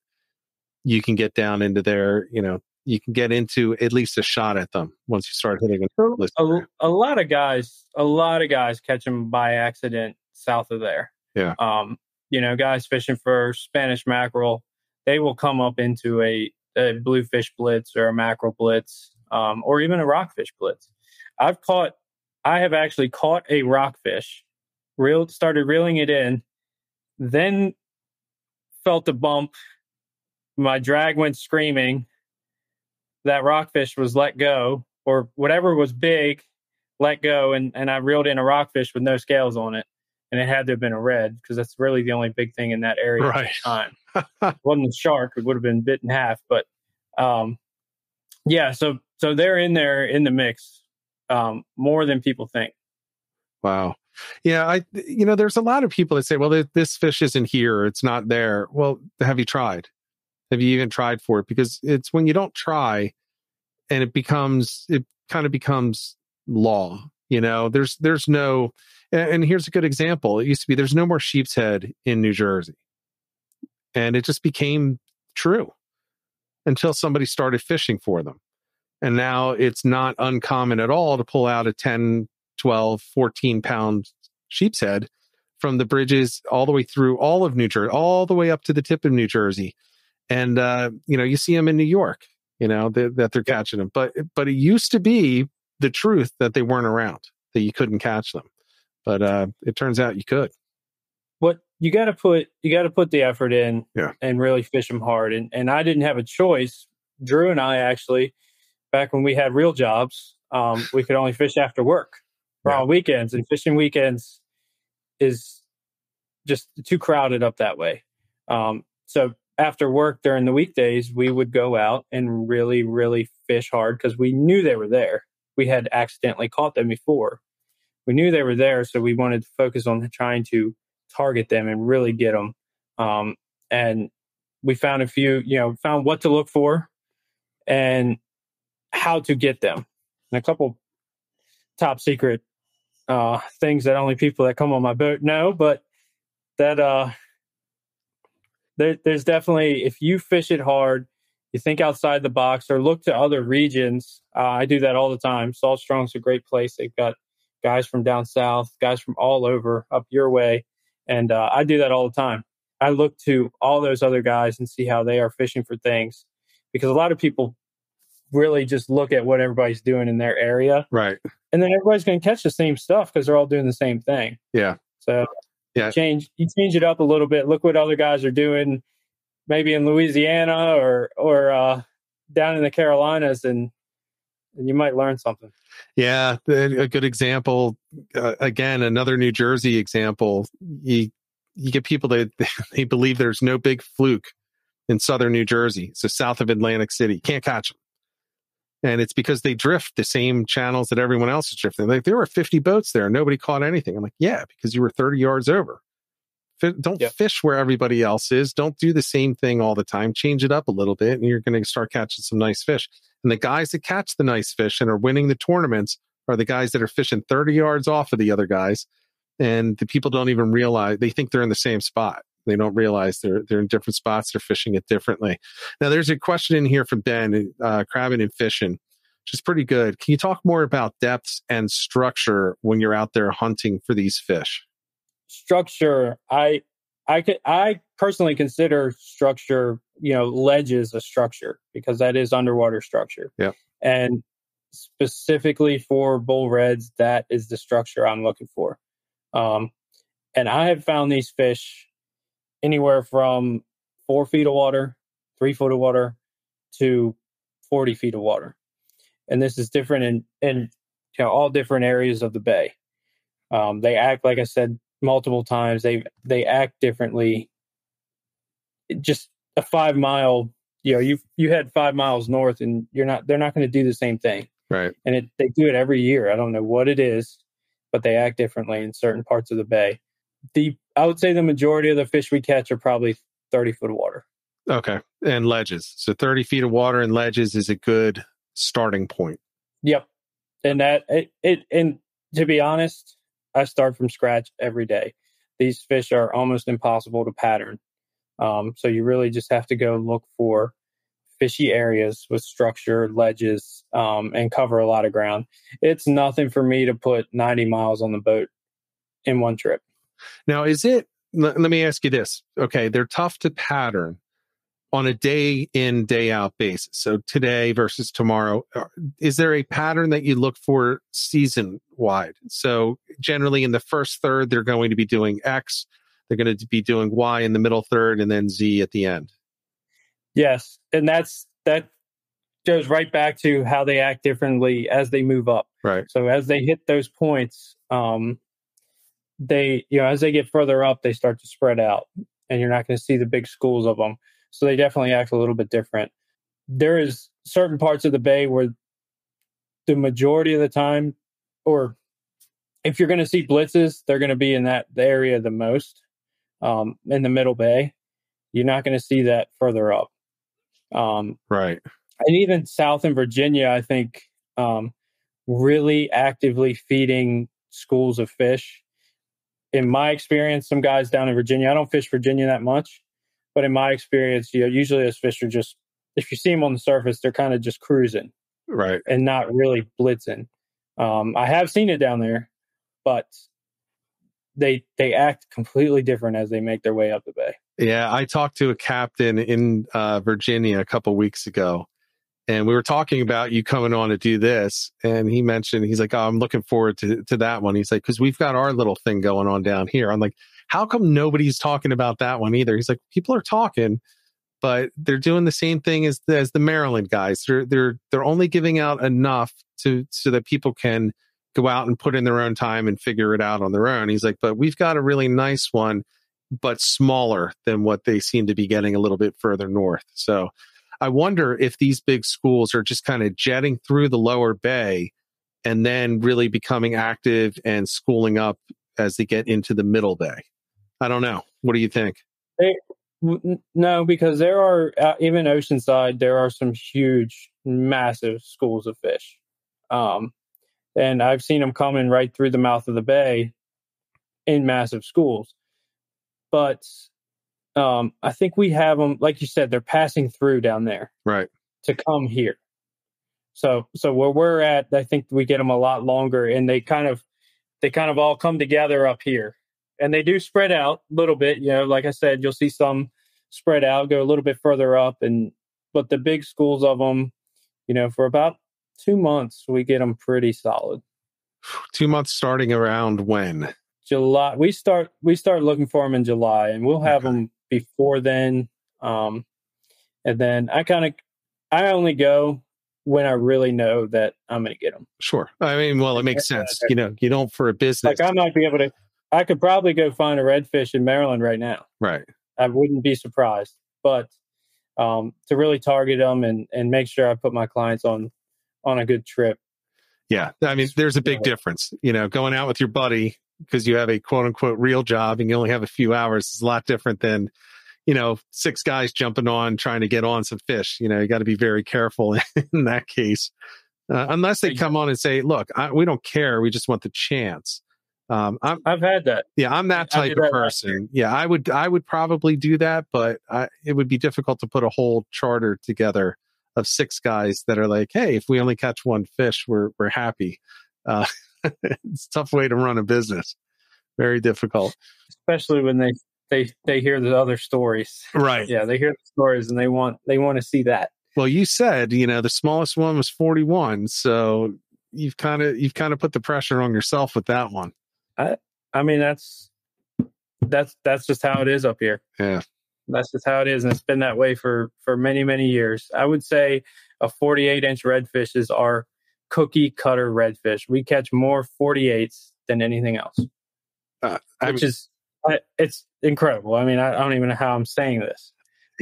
you can get down into there. You can get into at least a shot at them once you start hitting them. A lot of guys catch them by accident south of there. Yeah. Guys fishing for Spanish mackerel, they will come up into a bluefish blitz or a mackerel blitz, or even a rockfish blitz. I have actually caught a rockfish, started reeling it in, then felt a bump. My drag went screaming. That rockfish was let go, or whatever was big, let go, and I reeled in a rockfish with no scales on it. And it had to have been a red, because that's really the only big thing in that area at the time. It wasn't a shark. It would have been bit in half. But so they're in there in the mix more than people think. Wow. Yeah, there's a lot of people that say, well, this fish isn't here, or it's not there. Well, have you tried? Have you even tried for it? Because it's when you don't try, and it kind of becomes law. There's no, and here's a good example. It used to be there's no more sheep's head in New Jersey. And it just became true until somebody started fishing for them. And now it's not uncommon at all to pull out a 10, 12, 14 pound sheep's head from the bridges all the way through all of New Jersey, all the way up to the tip of New Jersey. And, you see them in New York, that they're catching them. But it used to be the truth that they weren't around, that you couldn't catch them. But it turns out you could. What you got to put the effort in and really fish them hard. And I didn't have a choice. Drew and I actually, back when we had real jobs, we could only fish after work or on weekends, and fishing weekends is just too crowded up that way. So after work during the weekdays, we would go out and really, really fish hard because we knew they were there. We had accidentally caught them before. We knew they were there, so we wanted to focus on trying to target them and really get them. And we found a few, found what to look for and how to get them. And a couple top secret things that only people that come on my boat know, but that there's definitely, if you fish it hard, you think outside the box or look to other regions. I do that all the time. Salt Strong's a great place. They've got guys from down south, guys from all over up your way. And I do that all the time. I look to all those other guys and see how they are fishing for things, because a lot of people really just look at what everybody's doing in their area. Right. And then everybody's going to catch the same stuff because they're all doing the same thing. Yeah. So you change it up a little bit. Look what other guys are doing, maybe in Louisiana or down in the Carolinas, and you might learn something. Yeah. A good example, again, another New Jersey example. You get people that they believe there's no big fluke in southern New Jersey. So south of Atlantic City, can't catch them. And it's because they drift the same channels that everyone else is drifting. Like, there were 50 boats there and nobody caught anything. I'm like, yeah, because you were 30 yards over. Don't fish where everybody else is. Don't do the same thing all the time. Change it up a little bit and you're going to start catching some nice fish. And the guys that catch the nice fish and are winning the tournaments are the guys that are fishing 30 yards off of the other guys. And the people don't even realize, they think they're in the same spot. They don't realize they're in different spots. They're fishing it differently. Now, there's a question in here from Ben, crabbing and fishing, which is pretty good. Can you talk more about depths and structure when you're out there hunting for these fish? Structure, I personally consider structure, ledges a structure, because that is underwater structure. Yeah. And specifically for bull reds, that is the structure I'm looking for. And I have found these fish anywhere from 4 feet of water, 3 foot of water, to 40 feet of water. And this is different in all different areas of the bay. They act, like I said multiple times, they act differently. Just a 5 mile, you head 5 miles north and they're not going to do the same thing. Right. And they do it every year. I don't know what it is, but they act differently in certain parts of the bay. I would say the majority of the fish we catch are probably 30 foot of water. Okay. And ledges. So 30 feet of water and ledges is a good starting point. Yep. And and to be honest, I start from scratch every day. These fish are almost impossible to pattern. So you really just have to go look for fishy areas with structure, ledges, and cover a lot of ground. It's nothing for me to put 90 miles on the boat in one trip. Now, let me ask you this. Okay, they're tough to pattern on a day in, day out basis. So today versus tomorrow, is there a pattern that you look for season wide? So generally in the first third, they're going to be doing X, they're going to be doing Y in the middle third, and then Z at the end. Yes. And that goes right back to how they act differently as they move up. Right. So as they hit those points, as they get further up, they start to spread out and you're not going to see the big schools of them. So they definitely act a little bit different. There is certain parts of the bay where the majority of the time, or if you're going to see blitzes, they're going to be in the area the most, in the middle bay. You're not going to see that further up. Right. And even south in Virginia, I think really actively feeding schools of fish. In my experience, some guys down in Virginia, I don't fish Virginia that much, but in my experience, usually those fish are just, if you see them on the surface, they're kind of just cruising, right, and not really blitzing. I have seen it down there, but they act completely different as they make their way up the bay. Yeah, I talked to a captain in Virginia a couple weeks ago, and we were talking about you coming on to do this. And he mentioned, he's like, oh, I'm looking forward to that one. He's like, because we've got our little thing going on down here. I'm like, how come nobody's talking about that one either? He's like, people are talking, but they're doing the same thing as the Maryland guys. They're only giving out enough so that people can go out and put in their own time and figure it out on their own. He's like, but we've got a really nice one, but smaller than what they seem to be getting a little bit further north. So I wonder if these big schools are just kind of jetting through the lower bay and then really becoming active and schooling up as they get into the middle bay. I don't know. What do you think? No, because there are, even Oceanside, there are some huge, massive schools of fish. And I've seen them coming right through the mouth of the bay in massive schools. But I think we have them, like you said, they're passing through down there, right, to come here. So where we're at, I think we get them a lot longer, and they kind of all come together up here, and they do spread out a little bit. Like I said, you'll see some spread out, go a little bit further up, but the big schools of them, for about 2 months, we get them pretty solid. 2 months starting around when? July. We start looking for them in July, and we'll have them before then. And then I only go when I really know that I'm going to get them. Sure. I mean, well, it makes sense. You don't, for a business. Like I could probably go find a redfish in Maryland right now. Right. I wouldn't be surprised, but to really target them and make sure I put my clients on a good trip. Yeah. I mean, there's a big difference, going out with your buddy because you have a quote unquote real job and you only have a few hours is a lot different than, 6 guys jumping on, trying to get on some fish. You got to be very careful in that case, unless they come on and say, look, we don't care. We just want the chance. I've had that. Yeah. I'm that type of person. Yeah. I would probably do that, but it would be difficult to put a whole charter together of 6 guys that are like, hey, if we only catch one fish, we're happy. It's a tough way to run a business. Very difficult. Especially when they hear the other stories. Right. Yeah, they hear the stories and they want to see that. Well, you said, the smallest one was 41, so you've kind of put the pressure on yourself with that one. I mean that's just how it is up here. Yeah. That's just how it is, and it's been that way for many, many years. I would say a 48-inch redfish is our cookie cutter redfish. We catch more 48s than anything else, it's incredible. I mean, I don't even know how I'm saying this,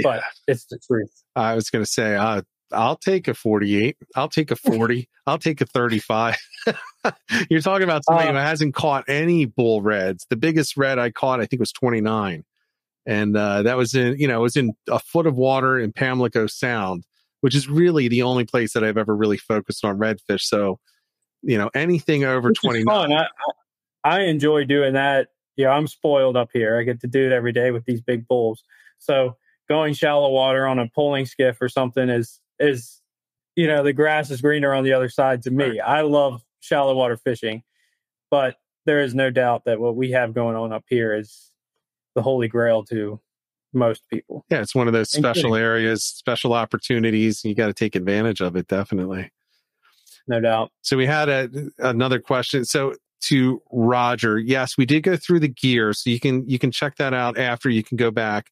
but it's the truth. I was going to say, I'll take a 48. I'll take a 40. I'll take a 35. You're talking about somebody who hasn't caught any bull reds. The biggest red I caught, I think, was 29. And that was in a foot of water in Pamlico Sound, which is really the only place that I've ever really focused on redfish. So, anything over 29. I enjoy doing that. I'm spoiled up here. I get to do it every day with these big bulls. So going shallow water on a poling skiff or something is the grass is greener on the other side to me. I love shallow water fishing, but there is no doubt that what we have going on up here is the holy grail to most people. Yeah, it's one of those special areas, special opportunities. You got to take advantage of it, definitely. No doubt. So we had another question. So to Roger, yes, we did go through the gear, so you can check that out after. You can go back.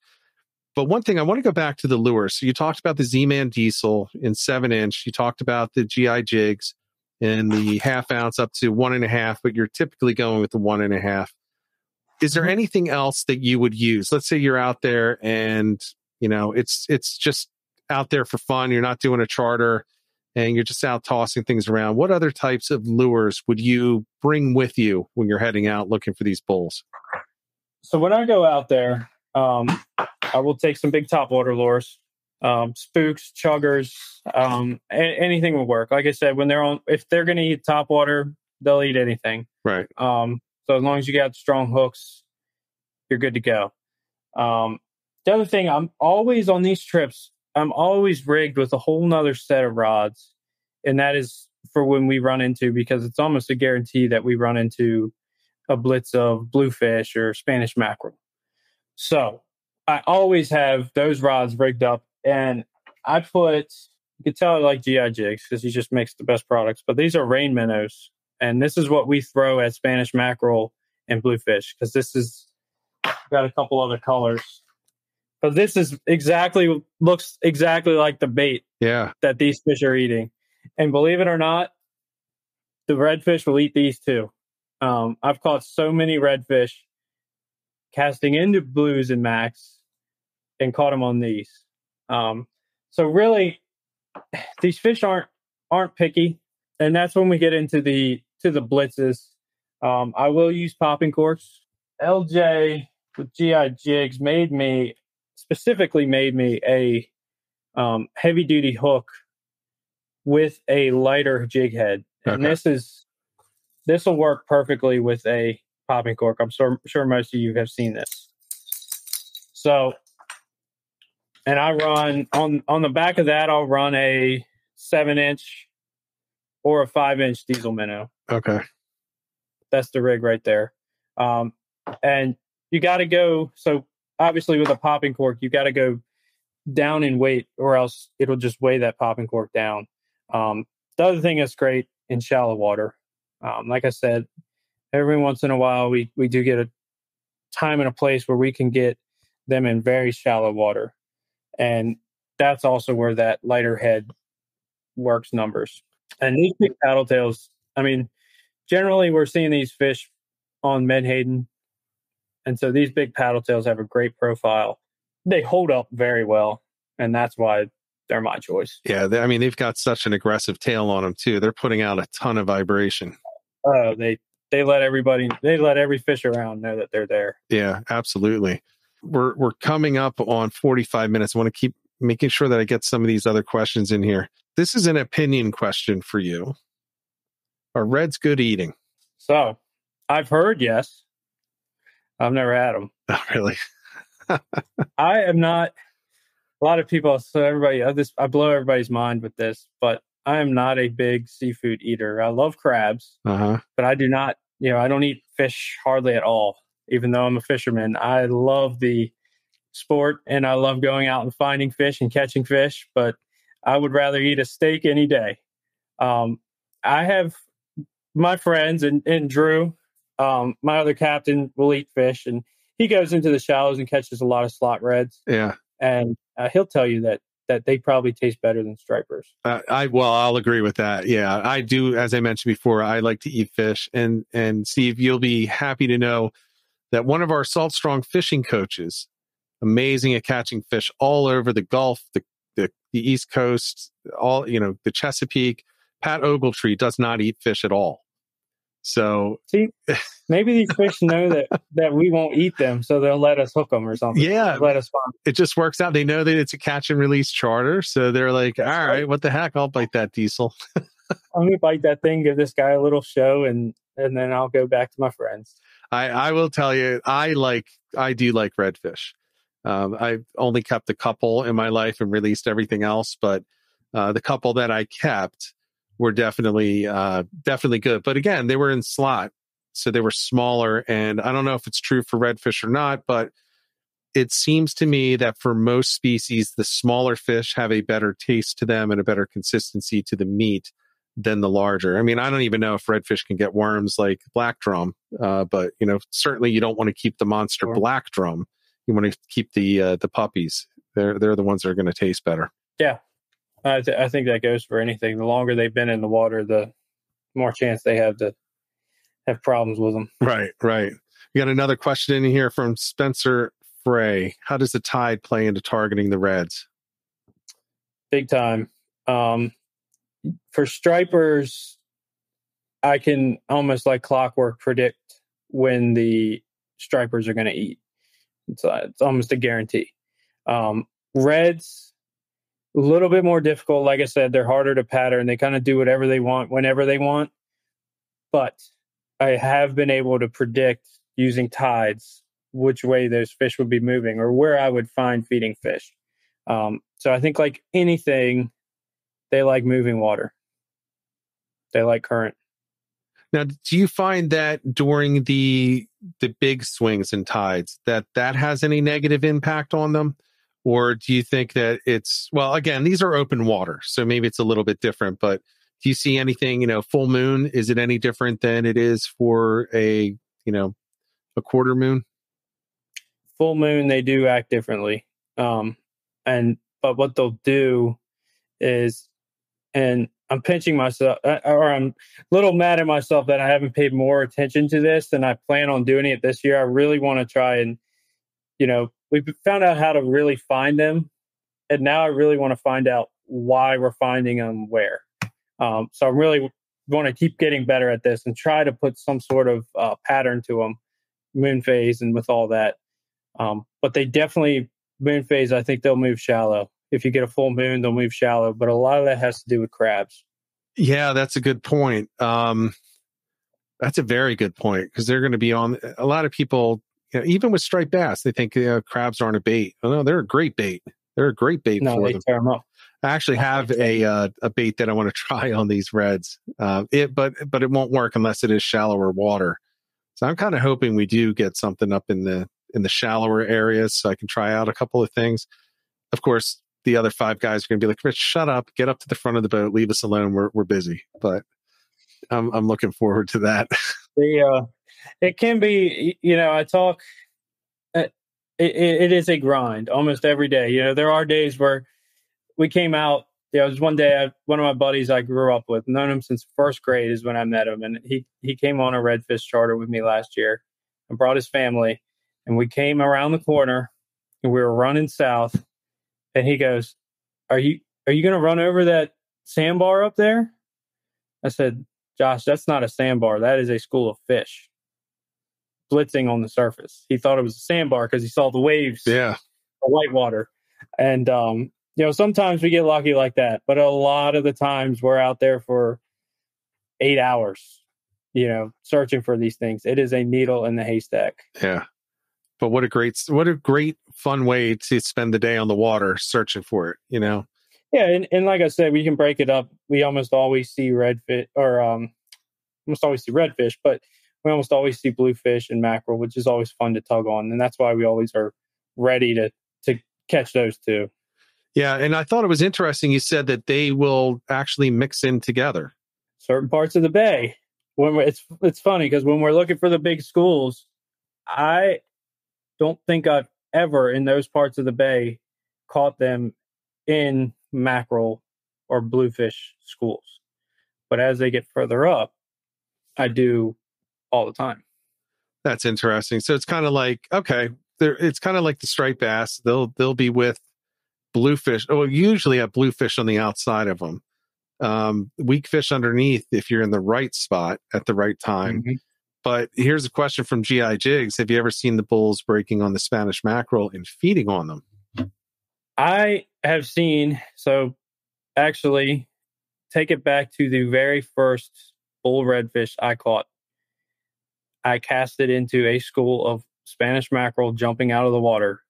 But one thing, I want to go back to the lures. So you talked about the Z-Man Diesel in 7-inch. You talked about the GI jigs and the 1/2 ounce up to 1.5, but you're typically going with the 1.5. Is there anything else that you would use? Let's say you're out there and, it's just out there for fun. You're not doing a charter and you're just out tossing things around. What other types of lures would you bring with you when you're heading out looking for these bulls? So when I go out there, I will take some big topwater lures. spooks, chuggers, anything will work. Like I said, if they're going to eat topwater, they'll eat anything. Right. So as long as you got strong hooks, you're good to go. The other thing, I'm always on these trips, I'm always rigged with a whole nother set of rods. And that is for when we run into, because it's almost a guarantee that we run into a blitz of bluefish or Spanish mackerel. So I always have those rods rigged up, and you can tell I like GI jigs because he just makes the best products, but these are rain minnows. And this is what we throw at Spanish mackerel and bluefish, because this is got a couple other colors. But this is looks exactly like the bait that these fish are eating. And believe it or not, the redfish will eat these too. I've caught so many redfish casting into blues and max and caught them on these. So really, these fish aren't picky, and that's when we get into the blitzes. I will use popping corks. LJ with GI jigs specifically made me a heavy duty hook with a lighter jig head, and this will work perfectly with a popping cork. I'm sure most of you have seen this. So, and I run on the back of that, I'll run a 7-inch or a 5-inch diesel minnow. Okay. That's the rig right there. And you got to go, so obviously with a popping cork, you got to go down in weight, or else it'll just weigh that popping cork down. The other thing that's great in shallow water, like I said, every once in a while we do get a time and a place where we can get them in very shallow water. And that's also where that lighter head works numbers. And these big paddle tails, I mean, generally we're seeing these fish on Menhaden. And so these big paddle tails have a great profile. They hold up very well, and that's why they're my choice. Yeah, they've got such an aggressive tail on them too. They're putting out a ton of vibration. Oh, they let every fish around know that they're there. Yeah, absolutely. We're coming up on 45 minutes. I want to keep making sure that I get some of these other questions in here. This is an opinion question for you. Are reds good eating? So, I've heard yes. I've never had them. Oh, really? I am not. A lot of people, I blow everybody's mind with this, but I am not a big seafood eater. I love crabs, but I do not, I don't eat fish hardly at all, even though I'm a fisherman. I love the sport and I love going out and finding fish and catching fish, but I would rather eat a steak any day. I have my friends and Drew, my other captain, will eat fish, and he goes into the shallows and catches a lot of slot reds. Yeah. And he'll tell you that they probably taste better than stripers. I'll agree with that. Yeah, I do. As I mentioned before, I like to eat fish, and Steve, you'll be happy to know that one of our Salt Strong fishing coaches, amazing at catching fish all over the Gulf, the East Coast, the Chesapeake, Pat Ogletree does not eat fish at all. So see, maybe these fish know that we won't eat them, so they'll let us hook them or something. Yeah, let us find. It just works out. They know that it's a catch and release charter, so they're like, "All right, what the heck? I'll bite that diesel. I'm gonna bite that thing, give this guy a little show, and then I'll go back to my friends." I will tell you, I do like redfish. I've only kept a couple in my life and released everything else, but the couple that I kept were definitely good. But again, they were in slot, so they were smaller. And I don't know if it's true for redfish or not, but it seems to me that for most species, the smaller fish have a better taste to them and a better consistency to the meat than the larger. I mean, I don't even know if redfish can get worms like black drum, but certainly you don't want to keep the monster black drum. You want to keep the puppies. They're the ones that are going to taste better. Yeah. I think that goes for anything. The longer they've been in the water, the more chance they have to have problems with them. Right. We got another question in here from Spencer Frey. How does the tide play into targeting the reds? Big time. For stripers, I can almost like clockwork predict when the stripers are going to eat. It's almost a guarantee. Reds, A little bit more difficult. Like I said, they're harder to pattern. They kind of do whatever they want, whenever they want. But I have been able to predict using tides which way those fish would be moving or where I would find feeding fish. So I think like anything, they like moving water. They like current. Now, do you find that during the big swings and tides that has any negative impact on them? Or do you think that it's, well, again, these are open water, so maybe it's a little bit different, but do you see anything, full moon, is it any different than it is for a quarter moon? Full moon, they do act differently. But what they'll do is, and I'm pinching myself, or I'm a little mad at myself that I haven't paid more attention to this, and I plan on doing it this year. I really want to try and, we've found out how to really find them, and now I really want to find out why we're finding them where. So I really want to keep getting better at this and try to put some sort of pattern to them, moon phase and with all that. But they definitely, moon phase, I think they'll move shallow. If you get a full moon, they'll move shallow. But a lot of that has to do with crabs. Yeah, that's a good point. That's a very good point, because they're going to be on a lot of people, even with striped bass, they think crabs aren't a bait. Oh, no, they're a great bait. They're a great bait for them. Tear them up. I actually have a bait that I want to try on these reds. But it won't work unless it is shallower water. So I'm kind of hoping we do get something up in the shallower areas so I can try out a couple of things. Of course, the other 5 guys are going to be like, Rich, shut up, get up to the front of the boat, leave us alone. We're busy. But I'm looking forward to that. It can be, I talk, it is a grind almost every day. There are days where we came out, there was one day, one of my buddies I grew up with, known him since first grade is when I met him. And he came on a Redfish charter with me last year and brought his family. And we came around the corner and we were running south. And he goes, are you going to run over that sandbar up there? I said, Josh, that's not a sandbar. That is a school of fish blitzing on the surface. He thought it was a sandbar because he saw the waves, the white water. And, sometimes we get lucky like that. But a lot of the times we're out there for 8 hours, searching for these things. It is a needle in the haystack. Yeah. But what a great fun way to spend the day on the water searching for it, Yeah, and like I said, we can break it up. We almost always see redfish, or almost always see redfish, but we almost always see bluefish and mackerel, which is always fun to tug on, and that's why we always are ready to catch those too. Yeah, and I thought it was interesting. You said that they will actually mix in together. Certain parts of the bay. It's funny because when we're looking for the big schools, I don't think I've ever in those parts of the bay caught them in mackerel or bluefish schools. But as they get further up, I do all the time. That's interesting. So it's kind of like, okay, it's kind of like the striped bass. They'll be with bluefish. Oh, usually have bluefish on the outside of them. Weak fish underneath if you're in the right spot at the right time. Mm-hmm. But here's a question from G.I. Jigs. Have you ever seen the bulls breaking on the Spanish mackerel and feeding on them? I have seen. So actually, take it back to the very first bull redfish I caught. I cast it into a school of Spanish mackerel jumping out of the water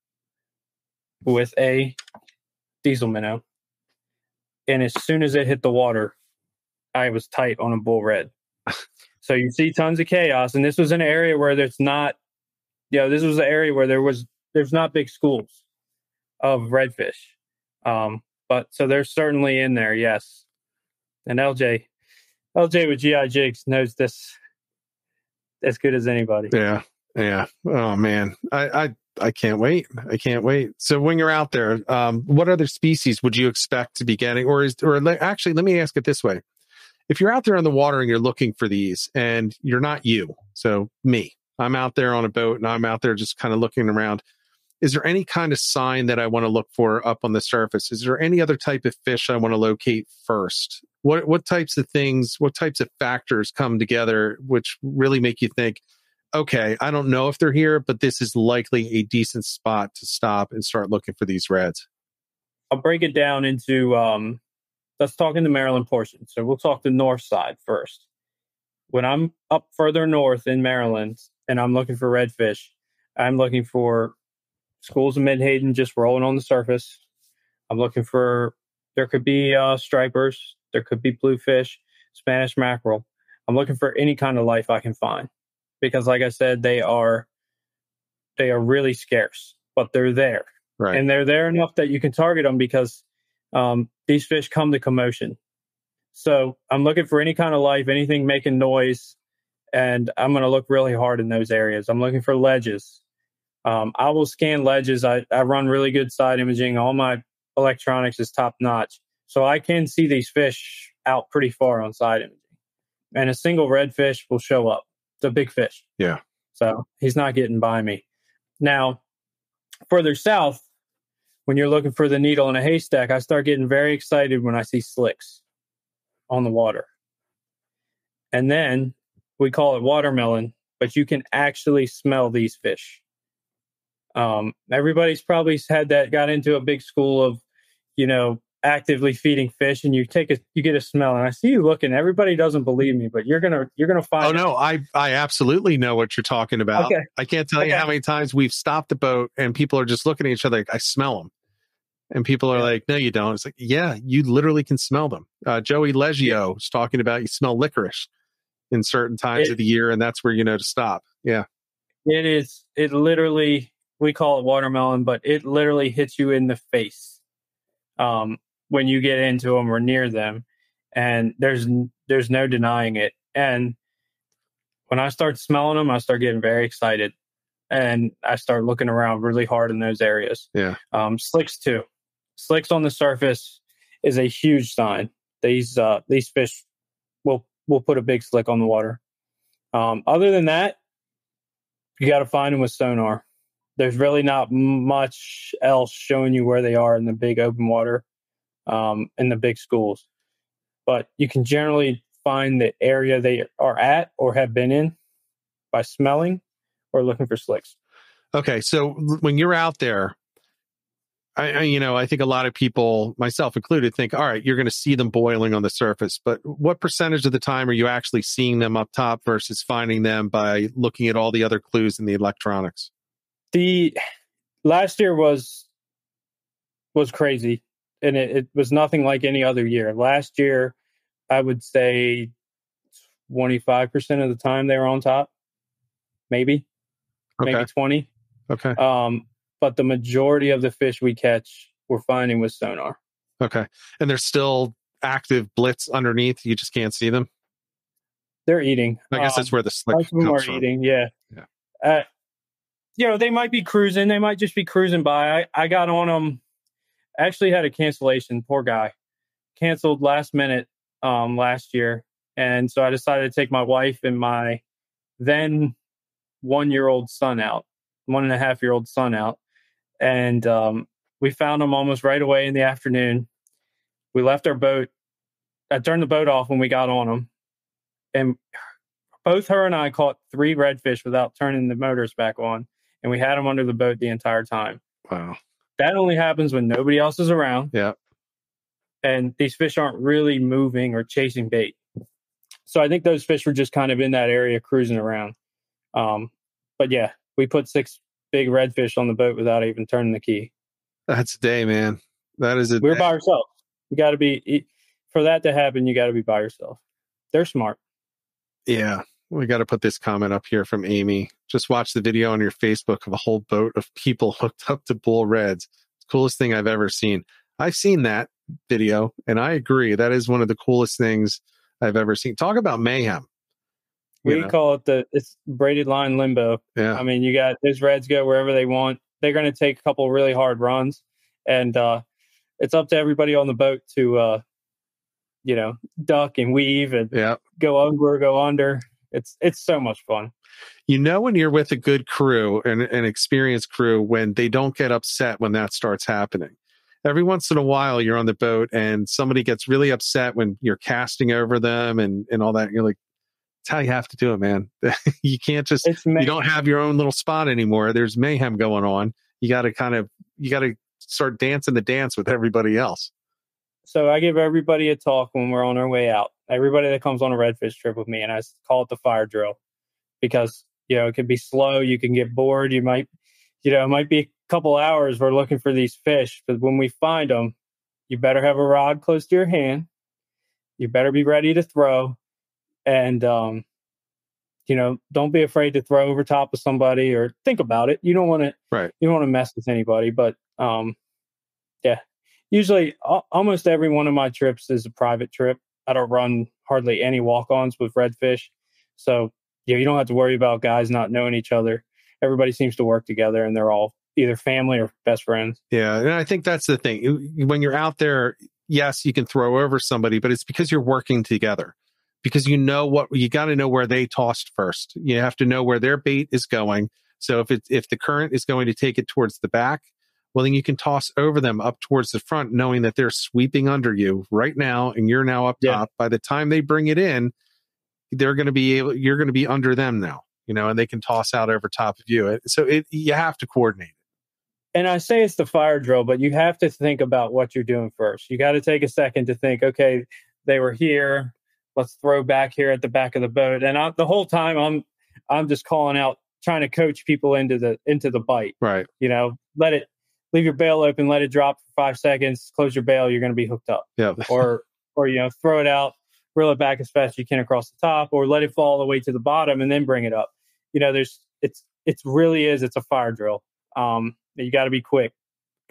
with a diesel minnow. And as soon as it hit the water, I was tight on a bull red. So you see tons of chaos, and this was an area where there's not, this was an area where there's not big schools of redfish. But so they're certainly in there, yes. And LJ with GI Jigs knows this as good as anybody. Yeah. Oh man, I can't wait. So when you're out there, what other species would you expect to be getting, or actually, let me ask it this way. If you're out there on the water and you're looking for these and you're not you, so me, I'm out there on a boat and I'm out there just kind of looking around. Is there any kind of sign that I want to look for up on the surface? Is there any other type of fish I want to locate first? What types of things, what types of factors come together which really make you think, okay, I don't know if they're here, but this is likely a decent spot to stop and start looking for these reds? I'll break it down into, let's talk in the Maryland portion. So we'll talk the north side first. When I'm up further north in Maryland and I'm looking for redfish, I'm looking for schools of Menhaden just rolling on the surface. I'm looking for, there could be stripers, there could be bluefish, Spanish mackerel. I'm looking for any kind of life I can find because, like I said, they are really scarce, but they're there. Right. And they're there enough that you can target them because these fish come to commotion. So I'm looking for any kind of life, anything making noise, and I'm going to look really hard in those areas. I'm looking for ledges. I will scan ledges. I run really good side imaging. All my electronics is top notch. So I can see these fish out pretty far on side imaging. And a single redfish will show up. It's a big fish. Yeah. So he's not getting by me. Now, further south, when you're looking for the needle in a haystack, I start getting very excited when I see slicks on the water. And then we call it watermelon, but you can actually smell these fish. Everybody's probably got into a big school of, actively feeding fish, and you get a smell. And I see you looking. Everybody doesn't believe me, but you're gonna find. Oh no, I absolutely know what you're talking about. Okay. I can't tell you how many times we've stopped the boat and people are just looking at each other like, I smell them. And people are like, no, you don't. It's like, yeah, you literally can smell them. Joey Leggio was talking about you smell licorice in certain times of the year, and that's where you know to stop. Yeah. It is. It literally, we call it watermelon, but it literally hits you in the face when you get into them or near them. And there's no denying it. And when I start smelling them, I start getting very excited. And I start looking around really hard in those areas. Yeah. Slicks too. Slicks on the surface is a huge sign. These fish will put a big slick on the water. Other than that, you got to find them with sonar. There's really not much else showing you where they are in the big open water, in the big schools. But you can generally find the area they are at or have been in by smelling or looking for slicks. Okay, so when you're out there, I think a lot of people, myself included, think, all right, you're going to see them boiling on the surface. But what percentage of the time are you actually seeing them up top versus finding them by looking at all the other clues in the electronics? The last year was crazy, and it was nothing like any other year. Last year, I would say 25% of the time they were on top, maybe 20. Okay. But the majority of the fish we catch, we're finding with sonar. Okay. And there's still active blitz underneath. You just can't see them. They're eating. I guess that's where the slick most of them comes are from. eating. Yeah. They might be cruising. They might just be cruising by. I got on them. Actually had a cancellation. Poor guy. Canceled last minute last year. And so I decided to take my wife and my then 1-year-old son out, 1.5-year-old son out. And we found them almost right away in the afternoon. We left our boat. I turned the boat off when we got on them. And both her and I caught 3 redfish without turning the motors back on. And we had them under the boat the entire time. Wow. That only happens when nobody else is around. Yeah. And these fish aren't really moving or chasing bait. So I think those fish were just kind of in that area cruising around. But yeah, we put 6 big redfish on the boat without even turning the key. That's a day, man. That is a We're day. by ourselves. We got to be, for that to happen, you got to be by yourself. They're smart. Yeah. We got to put this comment up here from Amy. Just watch the video on your Facebook of a whole boat of people hooked up to bull reds. It's the coolest thing I've ever seen. I've seen that video, and I agree. That is one of the coolest things I've ever seen. Talk about mayhem. We call it it's braided line limbo. Yeah. I mean, you got those reds go wherever they want. They're going to take a couple really hard runs, and it's up to everybody on the boat to, duck and weave and go over, go under. It's so much fun. When you're with a good crew and an experienced crew, when they don't get upset when that starts happening. Every once in a while, you're on the boat and somebody gets really upset when you're casting over them and all that. And you're like, it's how you have to do it, man. You can't just, you don't have your own little spot anymore. There's mayhem going on. You got to start dancing the dance with everybody else. So I give everybody a talk when we're on our way out. Everybody that comes on a redfish trip with me, and I call it the fire drill, because it can be slow. You can get bored. You might, it might be a couple hours we're looking for these fish, but when we find them, you better have a rod close to your hand. You better be ready to throw, and don't be afraid to throw over top of somebody or think about it. You don't want to, You don't want to mess with anybody, but yeah. Usually, almost every one of my trips is a private trip. I don't run hardly any walk-ons with redfish. So, you don't have to worry about guys not knowing each other. Everybody seems to work together, and they're all either family or best friends. Yeah, and I think that's the thing. When you're out there, yes, you can throw over somebody, but it's because you're working together. Because you got to know where they tossed first. You have to know where their bait is going. So if the current is going to take it towards the back, well, then you can toss over them up towards the front, knowing that they're sweeping under you right now, and you're now up top. By the time they bring it in, you're going to be under them now, and they can toss out over top of you. So you have to coordinate. And I say it's the fire drill, but you have to think about what you're doing first. You got to take a second to think, okay, they were here. Let's throw back here at the back of the boat. And the whole time I'm just calling out, trying to coach people into the bite. Right. Leave your bail open, let it drop for 5 seconds, close your bail, you're going to be hooked up. Yeah. or throw it out, reel it back as fast as you can across the top, or let it fall all the way to the bottom and then bring it up. It's a fire drill. You got to be quick.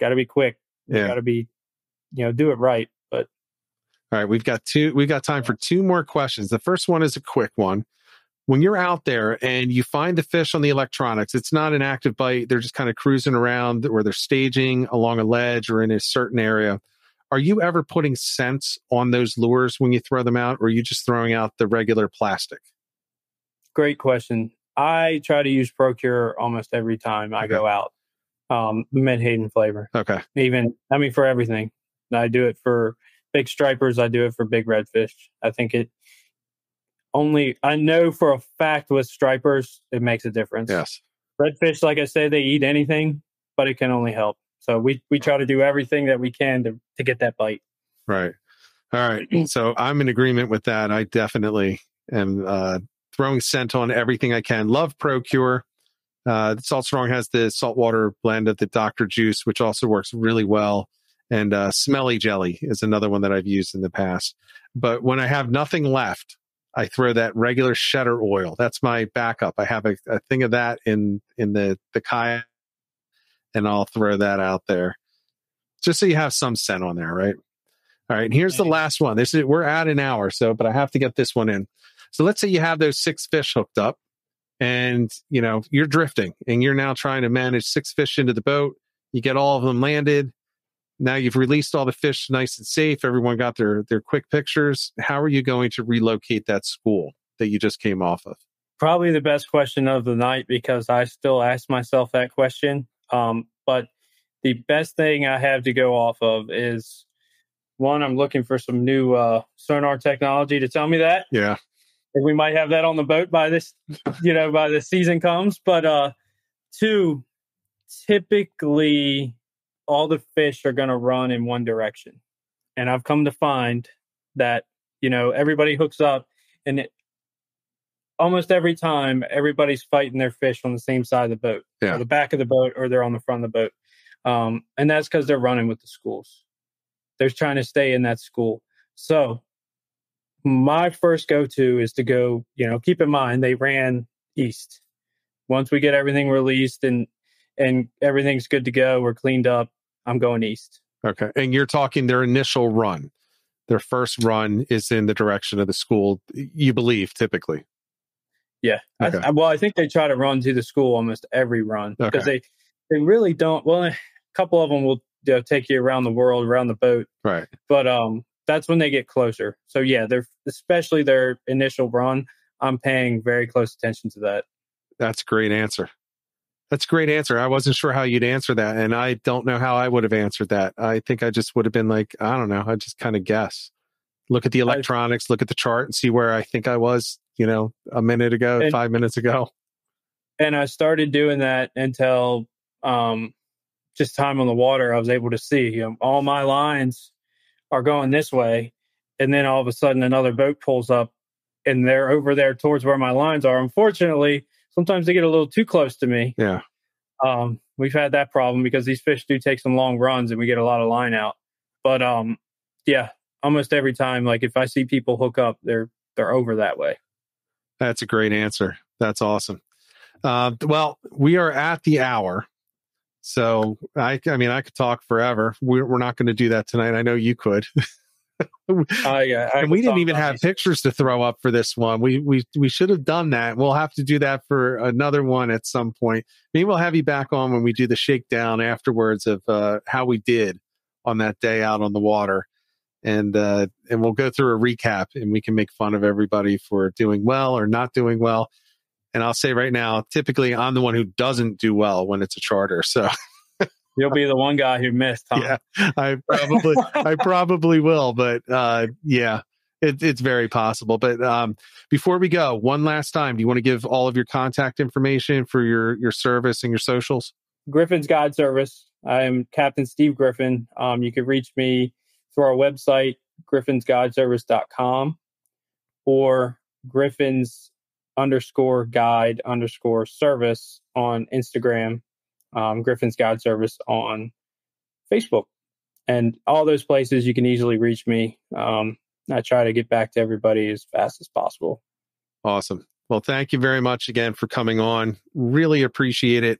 You got to be, do it right. But all right, we've got time for 2 more questions. The first one is a quick one. When you're out there and you find the fish on the electronics, it's not an active bite. They're just kind of cruising around, or they're staging along a ledge or in a certain area. Are you ever putting scents on those lures when you throw them out, or are you just throwing out the regular plastic? Great question. I try to use Procure almost every time I go out. Menhaden flavor. Okay. For everything. I do it for big stripers. I do it for big redfish. I think I know for a fact with stripers, it makes a difference. Yes. Redfish, like I said, they eat anything, but it can only help. So we try to do everything that we can to get that bite. Right. All right. So I'm in agreement with that. I definitely am throwing scent on everything I can. Love Procure. Salt Strong has the saltwater blend of the Dr. Juice, which also works really well. And Smelly Jelly is another one that I've used in the past. But when I have nothing left, I throw that regular Cheddar oil. That's my backup. I have a thing of that in the kayak, and I'll throw that out there just so you have some scent on there, right? All right. And here's the last one. We're at an hour, but I have to get this one in. So let's say you have those 6 fish hooked up, and you're drifting, and you're now trying to manage 6 fish into the boat. You get all of them landed. Now you've released all the fish nice and safe. Everyone got their quick pictures. How are you going to relocate that school that you just came off of? Probably the best question of the night, because I still ask myself that question. But the best thing I have to go off of is, one, I'm looking for some new sonar technology to tell me that. Yeah. And we might have that on the boat by by the season comes. But 2, typically all the fish are going to run in one direction. And I've come to find that, everybody hooks up, and almost every time everybody's fighting their fish on the same side of the boat, or the back of the boat, or they're on the front of the boat. And that's because they're running with the schools. They're trying to stay in that school. So my first go-to is to go, keep in mind, they ran east. Once we get everything released and everything's good to go, we're cleaned up, I'm going east. Okay. And you're talking their initial run. Their first run is in the direction of the school, you believe, typically. Yeah. Okay. I think they try to run to the school almost every run, because they really don't. Well, a couple of them will take you around the world, around the boat. Right. But that's when they get closer. So yeah, especially their initial run, I'm paying very close attention to that. That's a great answer. I wasn't sure how you'd answer that, and I don't know how I would have answered that. I think I just would have been like, I don't know. I just kind of guess. Look at the electronics, look at the chart, and see where I think I was, a minute ago, 5 minutes ago. And I started doing that until just time on the water, I was able to see, all my lines are going this way. And then all of a sudden another boat pulls up and they're over there towards where my lines are. Unfortunately, sometimes they get a little too close to me. Yeah. We've had that problem because these fish do take some long runs and we get a lot of line out. But yeah, almost every time, like if I see people hook up, they're over that way. That's a great answer. That's awesome. Well, we are at the hour. So I mean, I could talk forever. We're not going to do that tonight. I know you could. And we didn't even have pictures to throw up for this one. We should have done that. We'll have to do that for another one at some point. Maybe we'll have you back on when we do the shakedown afterwards of how we did on that day out on the water. And we'll go through a recap and we can make fun of everybody for doing well or not doing well. And I'll say right now, typically I'm the one who doesn't do well when it's a charter. So you'll be the one guy who missed, huh? Yeah, I probably will. But yeah, it's very possible. But before we go, one last time, do you want to give all of your contact information for your service and your socials? Griffin's Guide Service. I'm Captain Steve Griffin. You can reach me through our website, griffinsguideservice.com, or Griffins_guide_service on Instagram, Griffin's Guide Service on Facebook. And all those places you can easily reach me. I try to get back to everybody as fast as possible. Awesome. Well, thank you very much again for coming on. Really appreciate it.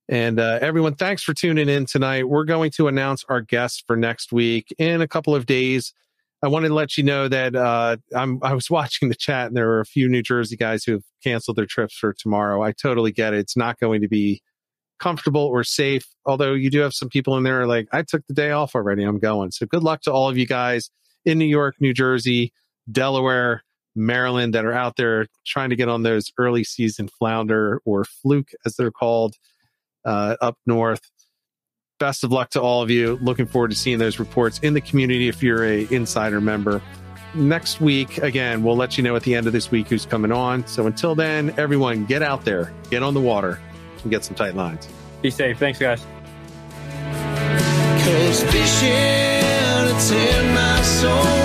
And everyone, thanks for tuning in tonight. We're going to announce our guests for next week in a couple of days. I wanted to let you know that I was watching the chat and there were a few New Jersey guys who have canceled their trips for tomorrow. I totally get it. It's not going to be comfortable or safe, although you do have some people in there like, I took the day off already. I'm going. So good luck to all of you guys in New York, New Jersey, Delaware, Maryland that are out there trying to get on those early season flounder or fluke, as they're called, up north. Best of luck to all of you. Looking forward to seeing those reports in the community if you're a insider member. Next week, again, we'll let you know at the end of this week who's coming on. So until then, everyone, get out there, get on the water, and get some tight lines. Be safe. Thanks, guys. 'Cause fishing, it's in my soul.